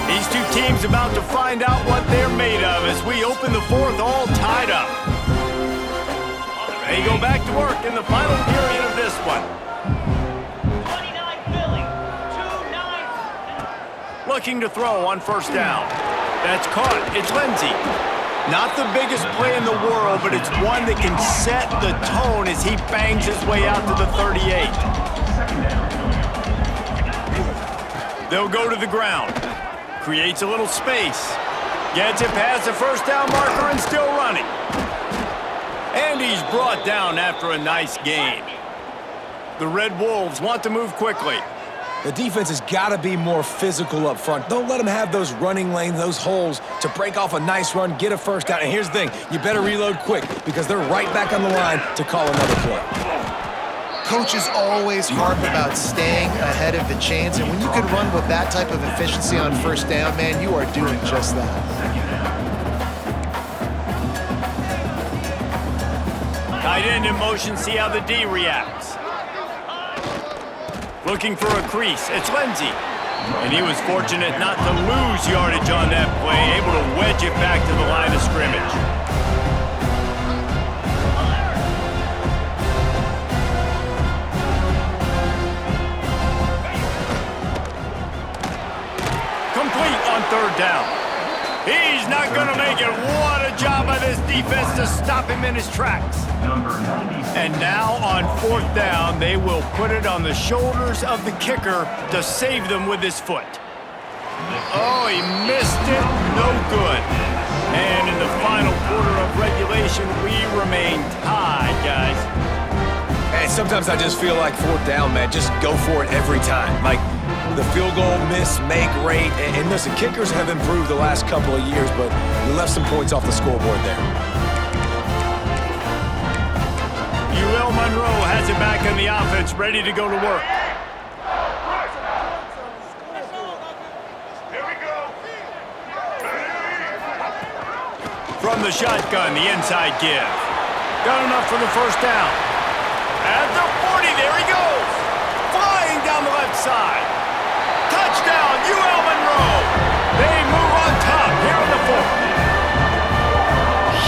These two teams about to find out what they're made of as we open the fourth all tied up. They go back to work in the final period of this one. Looking to throw on first down. That's caught. It's Lindsey. Not the biggest play in the world, but it's one that can set the tone as he bangs his way out to the 38. They'll go to the ground. Creates a little space. Gets it past the first down marker and still running. And he's brought down after a nice gain. The Red Wolves want to move quickly. The defense has got to be more physical up front. Don't let them have those running lanes, those holes to break off a nice run, get a first down. And here's the thing, you better reload quick because they're right back on the line to call another play. Coaches always harp about staying ahead of the chains, and when you can run with that type of efficiency on first down, man, you are doing just that. Tight end in motion, see how the D reacts. Looking for a crease, it's Lindsey. And he was fortunate not to lose yardage on that play, able to wedge it back to the line of scrimmage. Complete on third down. He's not going to make it. What a job by this defense to stop him in his tracks. And now on fourth down, they will put it on the shoulders of the kicker to save them with his foot. Oh, he missed it. No good. And in the final quarter of regulation, we remain tied, guys. And sometimes I just feel like fourth down, man, just go for it every time. Like the field goal miss, make rate. And listen, kickers have improved the last couple of years, but we left some points off the scoreboard there. Monroe has it back in the offense, ready to go to work. From the shotgun, the inside give. Got enough for the first down. At the 40, there he goes. Flying down the left side. Touchdown, UL Monroe. They move on top here in the fourth.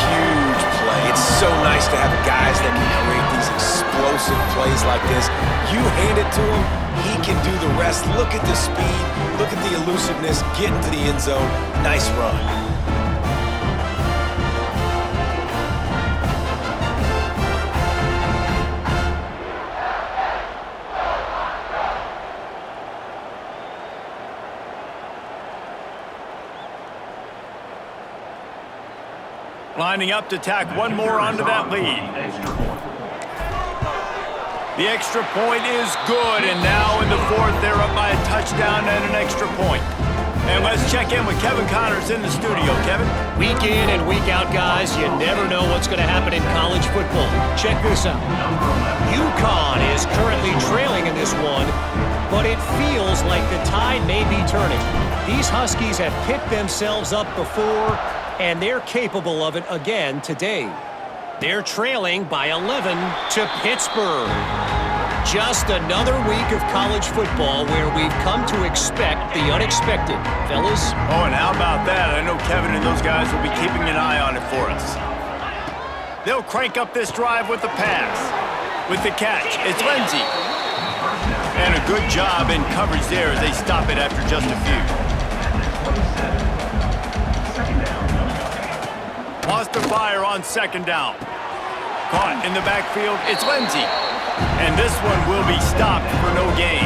Huge play. It's so nice to have guys that can create these explosive plays like this. You hand it to him, he can do the rest. Look at the speed, look at the elusiveness, get into the end zone. Nice run. Lining up to tack one more onto that lead. The extra point is good, and now in the fourth, they're up by a touchdown and an extra point. And let's check in with Kevin Connors in the studio. Kevin? Week in and week out, guys, you never know what's going to happen in college football. Check this out. UConn is currently trailing in this one, but it feels like the tide may be turning. These Huskies have picked themselves up before, and they're capable of it again today. They're trailing by 11 to Pittsburgh. Just another week of college football where we've come to expect the unexpected, fellas. Oh, and how about that? I know Kevin and those guys will be keeping an eye on it for us. They'll crank up this drive with the pass. with the catch. It's Lindsey. And a good job in coverage there as they stop it after just a few. Lost the fire on second down. Caught in the backfield, it's Lindsey. And this one will be stopped for no gain.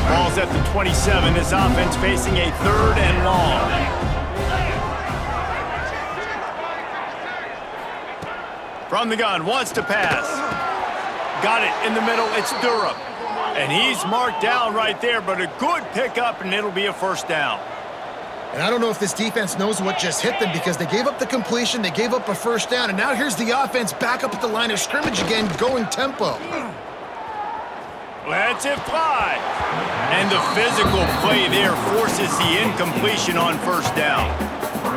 Ball's at the 27. This offense facing a 3rd and long. From the gun, wants to pass. Got it in the middle, it's Durham. And he's marked down right there, but a good pickup, and it'll be a first down. And I don't know if this defense knows what just hit them because they gave up the completion, they gave up a first down, and now here's the offense back up at the line of scrimmage again, going tempo. Lets it fly. And the physical play there forces the incompletion on first down.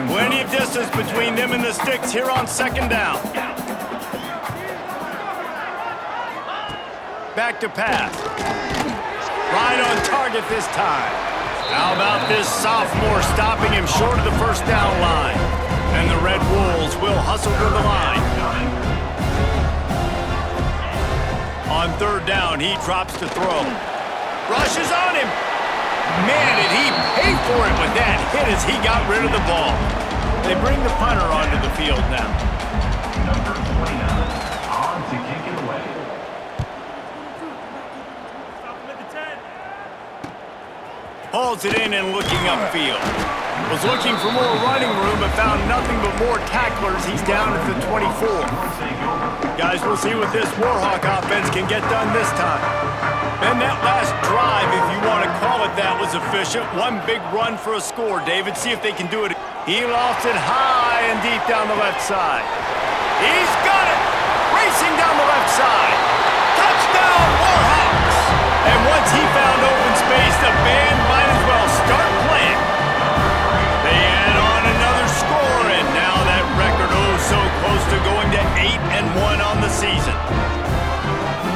Plenty of distance between them and the sticks here on second down. Back to pass. Right on target this time. How about this sophomore stopping him short of the first down line? And the Red Wolves will hustle to the line. On third down, he drops to throw. Rushes on him. Man, did he pay for it with that hit as he got rid of the ball. They bring the punter onto the field now. Number 29 on to kick it away. Hauls it in and looking upfield. Was looking for more running room, but found nothing but more tacklers. He's down at the 24. Guys, we'll see what this Warhawk offense can get done this time. And that last drive, if you want to call it that, was efficient. One big run for a score. David, see if they can do it. He lofts it high and deep down the left side. He's got it! Racing down the left side. Touchdown, Warhawks! And once he found open space, the band might as well start playing. They add on another score, and now that record so close to going to 8-1 on the season.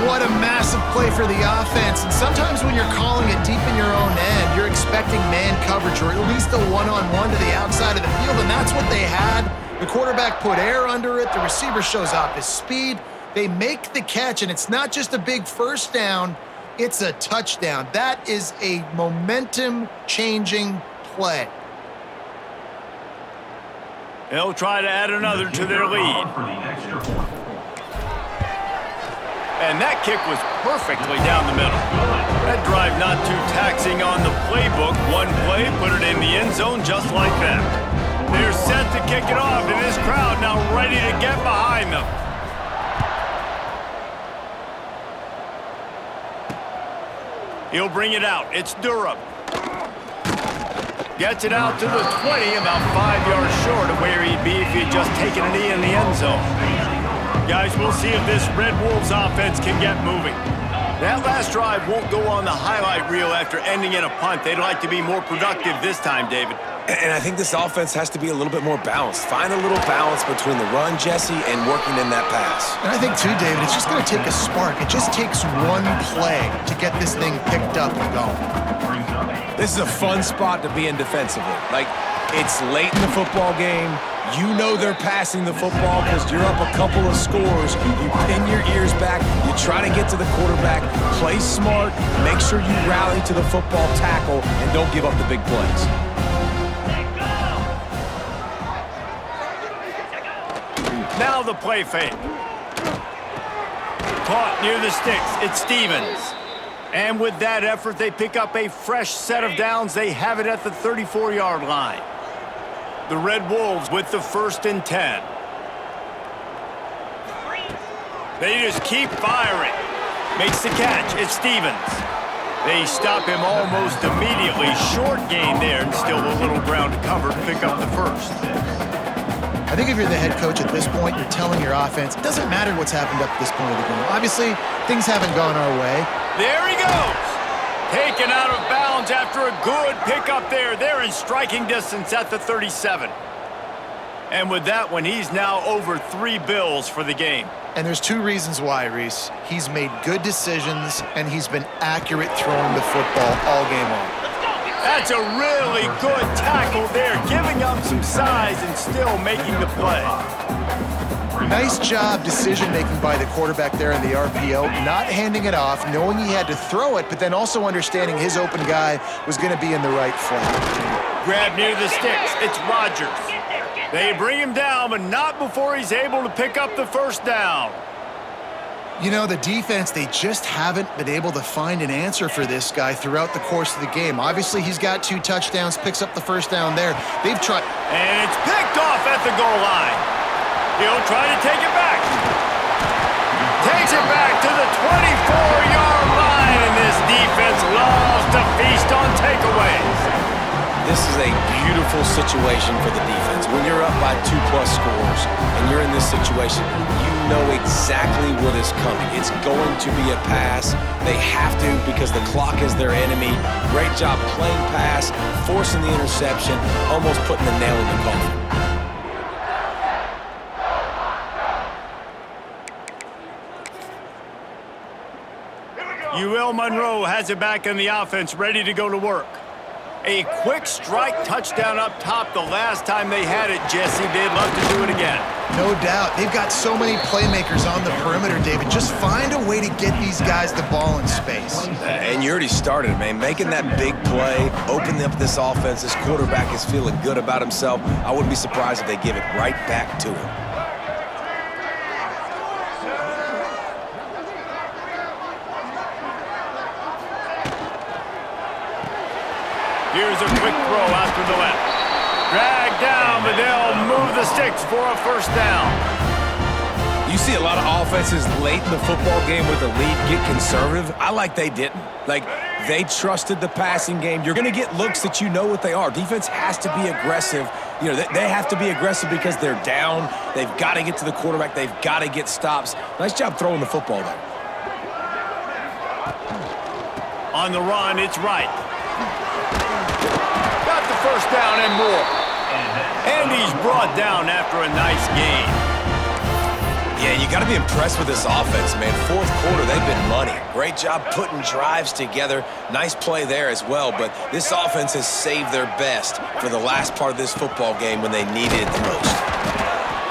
What a massive play for the offense. And sometimes when you're calling it deep in your own end, you're expecting man coverage or at least a one-on-one to the outside of the field, and that's what they had. The quarterback put air under it. The receiver shows off his speed. They make the catch, and it's not just a big first down. It's a touchdown. That is a momentum-changing play. They'll try to add another to their lead. And that kick was perfectly down the middle. That drive not too taxing on the playbook. One play, put it in the end zone just like that. They're set to kick it off, and this crowd now ready to get behind them. He'll bring it out. It's Durham. Gets it out to the 20, about 5 yards short of where he'd be if he'd just taken a knee in the end zone. Guys, we'll see if this Red Wolves offense can get moving. That last drive won't go on the highlight reel after ending in a punt. They'd like to be more productive this time, David. And I think this offense has to be a little bit more balanced. Find a little balance between the run, Jesse, and working in that pass. And I think, too, David, it's just going to take a spark. It just takes one play to get this thing picked up and going. This is a fun spot to be in defensively. Like, it's late in the football game. You know they're passing the football because you're up a couple of scores. You pin your ears back. You try to get to the quarterback. Play smart. Make sure you rally to the football tackle and don't give up the big plays. Now the play fake. Caught near the sticks. It's Stevens. And with that effort, they pick up a fresh set of downs. They have it at the 34-yard line. The Red Wolves with the 1st and 10. They just keep firing. Makes the catch. It's Stevens. They stop him almost immediately. Short gain there, and still a little ground to cover to pick up the first. I think if you're the head coach at this point, you're telling your offense, it doesn't matter what's happened up to this point of the game. Obviously, things haven't gone our way. There he goes. Taken out of bounds after a good pickup there. They're in striking distance at the 37. And with that one, he's now over 3 bills for the game. And there's 2 reasons why, Reese. He's made good decisions, and he's been accurate throwing the football all game long. That's a really good tackle there, giving up some size and still making the play. Nice job decision-making by the quarterback there in the RPO, not handing it off, knowing he had to throw it, but then also understanding his open guy was going to be in the right flat. Grab near the sticks. It's Rodgers. They bring him down, but not before he's able to pick up the first down. You know, the defense, they just haven't been able to find an answer for this guy throughout the course of the game. Obviously, he's got 2 touchdowns, picks up the first down there. They've tried... And it's picked off at the goal line. He'll try to take it back. Takes it back to the 24-yard line, and this defense loves to feast on takeaways. This is a beautiful situation for the defense. When you're up by 2+ scores and you're in this situation, you know exactly what is coming. It's going to be a pass. They have to because the clock is their enemy. Great job playing pass, forcing the interception, almost putting the nail in the coffin. Monroe has it back in the offense, ready to go to work. A quick strike touchdown up top the last time they had it, Jesse. They'd love to do it again. No doubt. They've got so many playmakers on the perimeter, David. Just find a way to get these guys the ball in space. And you already started, man. Making that big play, opening up this offense. This quarterback is feeling good about himself. I wouldn't be surprised if they give it right back to him. Here's a quick throw out to the left. Dragged down, but they'll move the sticks for a first down. You see a lot of offenses late in the football game with the lead get conservative. I like they didn't. Like, they trusted the passing game. You're going to get looks that you know what they are. Defense has to be aggressive. You know, they have to be aggressive because they're down. They've got to get to the quarterback. They've got to get stops. Nice job throwing the football there. On the run, it's right. Got the first down and more. And he's brought down after a nice game. Yeah, you got to be impressed with this offense, man. Fourth quarter, they've been money. Great job putting drives together. Nice play there as well, but this offense has saved their best for the last part of this football game when they needed it the most.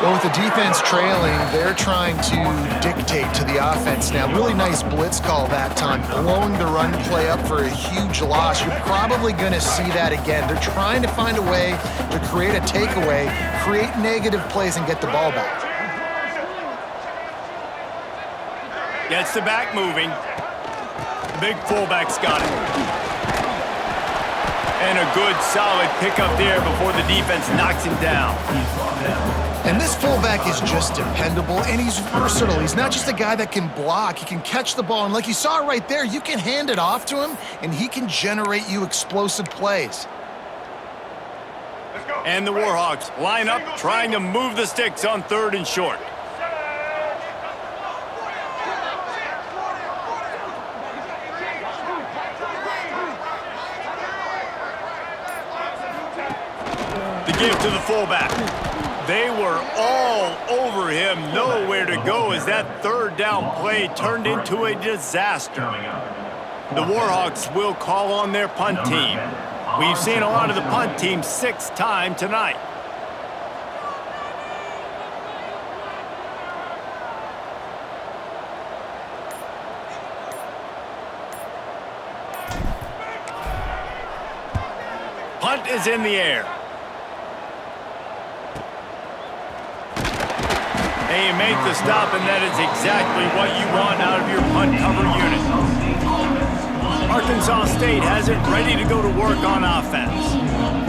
Well, with the defense trailing, they're trying to dictate to the offense now. Really nice blitz call that time, blowing the run play up for a huge loss. You're probably going to see that again. They're trying to find a way to create a takeaway, create negative plays, and get the ball back. Gets the back moving. Big fullback's got it. And a good, solid pickup there before the defense knocks him down. And this fullback is just dependable, and he's versatile. He's not just a guy that can block. He can catch the ball, and like you saw right there, you can hand it off to him, and he can generate you explosive plays. And the Warhawks line up, trying to move the sticks on 3rd and short. The give to the fullback. They were all over him, nowhere to go as that 3rd down play turned into a disaster. The Warhawks will call on their punt team. We've seen a lot of the punt team 6th time tonight. Punt is in the air. They make the stop, and that is exactly what you want out of your punt cover unit. Arkansas State has it ready to go to work on offense.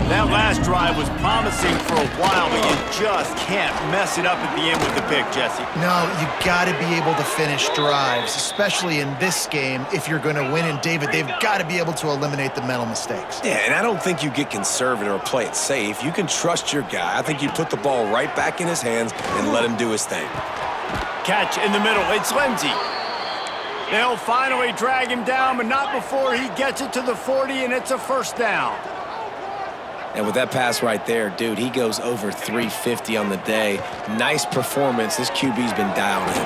That last drive was promising for a while, but you just can't mess it up at the end with the pick, Jesse. No, you got to be able to finish drives, especially in this game if you're going to win. And, David, they've got to be able to eliminate the mental mistakes. Yeah, and I don't think you get conservative or play it safe. You can trust your guy. I think you put the ball right back in his hands and let him do his thing. Catch in the middle. It's Lindsey. They'll finally drag him down, but not before he gets it to the 40, and it's a first down. And with that pass right there, dude, he goes over 350 on the day. Nice performance. This QB's been dialed in.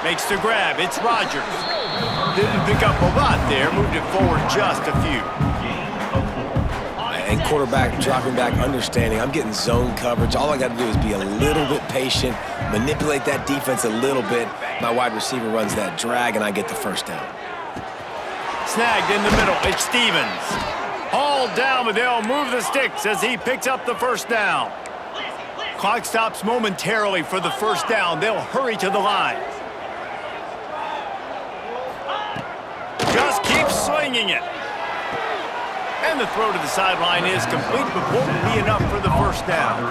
Makes the grab. It's Rodgers. Didn't pick up a lot there. Moved it forward just a few. and quarterback dropping back, understanding I'm getting zone coverage. All I got to do is be a little bit patient, manipulate that defense a little bit. My wide receiver runs that drag, and I get the first down. Snagged in the middle. It's Stevens. Hauled down, but they'll move the sticks as he picks up the first down. Clock stops momentarily for the first down. They'll hurry to the line. Just keep slinging it. And the throw to the sideline is complete, but won't be enough for the first down.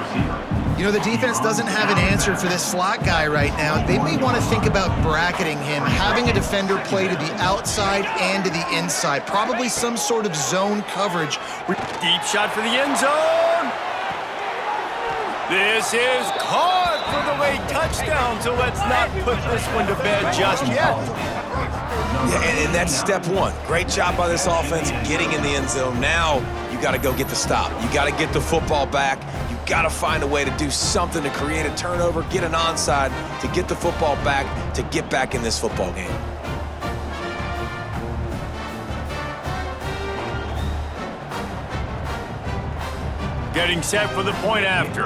You know, the defense doesn't have an answer for this slot guy right now. They may want to think about bracketing him, having a defender play to the outside and to the inside. Probably some sort of zone coverage. Deep shot for the end zone. This is caught for the late touchdown, so let's not put this one to bed just yet. Yeah, and that's step one. Great job by this offense getting in the end zone. Now you got to go get the stop. You got to get the football back. You got to find a way to do something to create a turnover, get an onside, to get the football back, to get back in this football game. Getting set for the point after.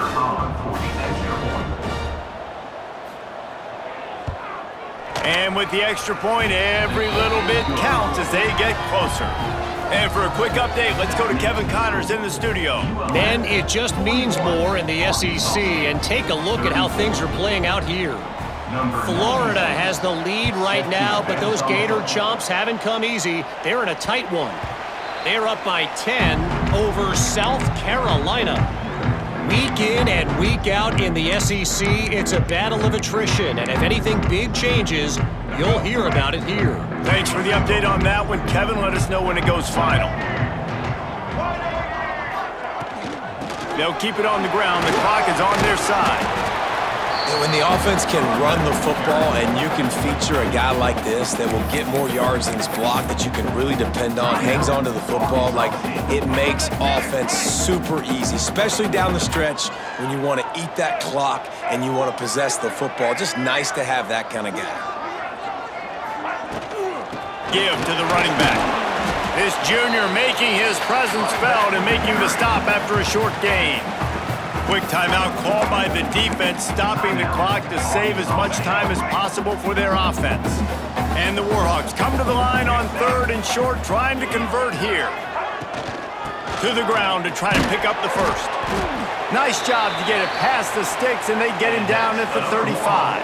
And with the extra point, every little bit counts as they get closer. And for a quick update, let's go to Kevin Connors in the studio. Men, it just means more in the SEC, and take a look at how things are playing out here. Florida has the lead right now, but those Gator Chomps haven't come easy. They're in a tight one. They're up by 10 over South Carolina. Week in and week out in the SEC, it's a battle of attrition, and if anything big changes, you'll hear about it here. Thanks for the update on that one, Kevin. Let us know when it goes final. They'll keep it on the ground. The clock is on their side. When the offense can run the football and you can feature a guy like this that will get more yards than his block, that you can really depend on, hangs on to the football, like, it makes offense super easy, especially down the stretch when you want to eat that clock and you want to possess the football. Just nice to have that kind of guy. Give to the running back. This junior making his presence felt and making the stop after a short gain. Quick timeout called by the defense, stopping the clock to save as much time as possible for their offense. And the Warhawks come to the line on 3rd and short, trying to convert here. To the ground to try to pick up the first. Nice job to get it past the sticks, and they get him down at the 35.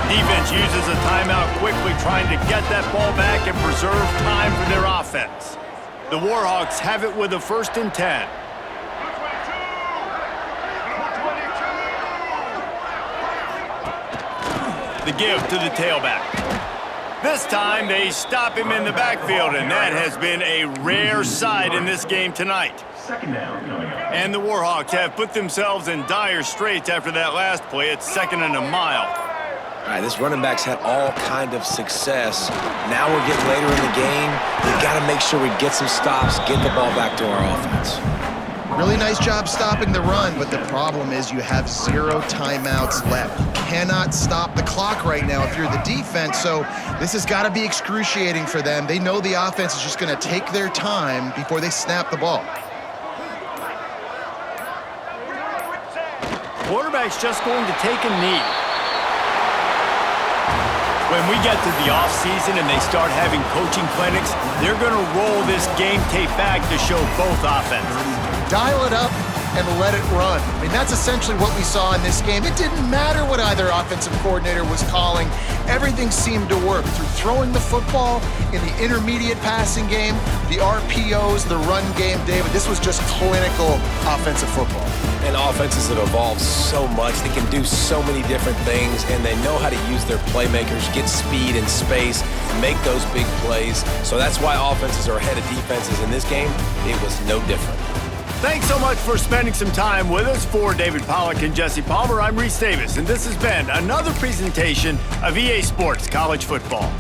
Defense uses a timeout quickly, trying to get that ball back and preserve time for their offense. The Warhawks have it with a 1st and 10. The give to the tailback. This time they stop him in the backfield, and that has been a rare sight in this game tonight. And the Warhawks have put themselves in dire straits after that last play. It's 2nd and a mile. All right, this running back's had all kind of success. Now we're getting later in the game. We've got to make sure we get some stops, get the ball back to our offense. Really nice job stopping the run, but the problem is you have 0 timeouts left. You cannot stop the clock right now if you're the defense, so this has got to be excruciating for them. They know the offense is just going to take their time before they snap the ball. Quarterback's just going to take a knee. When we get to the offseason and they start having coaching clinics, they're going to roll this game tape back to show both offenses. Dial it up and let it run. I mean, that's essentially what we saw in this game. It didn't matter what either offensive coordinator was calling. Everything seemed to work through throwing the football in the intermediate passing game, the RPOs, the run game. David, this was just clinical offensive football. And offenses that evolve so much, they can do so many different things, and they know how to use their playmakers, get speed and space, make those big plays. So that's why offenses are ahead of defenses in this game. It was no different. Thanks so much for spending some time with us. For David Pollack and Jesse Palmer, I'm Reese Davis, and this has been another presentation of EA Sports College Football.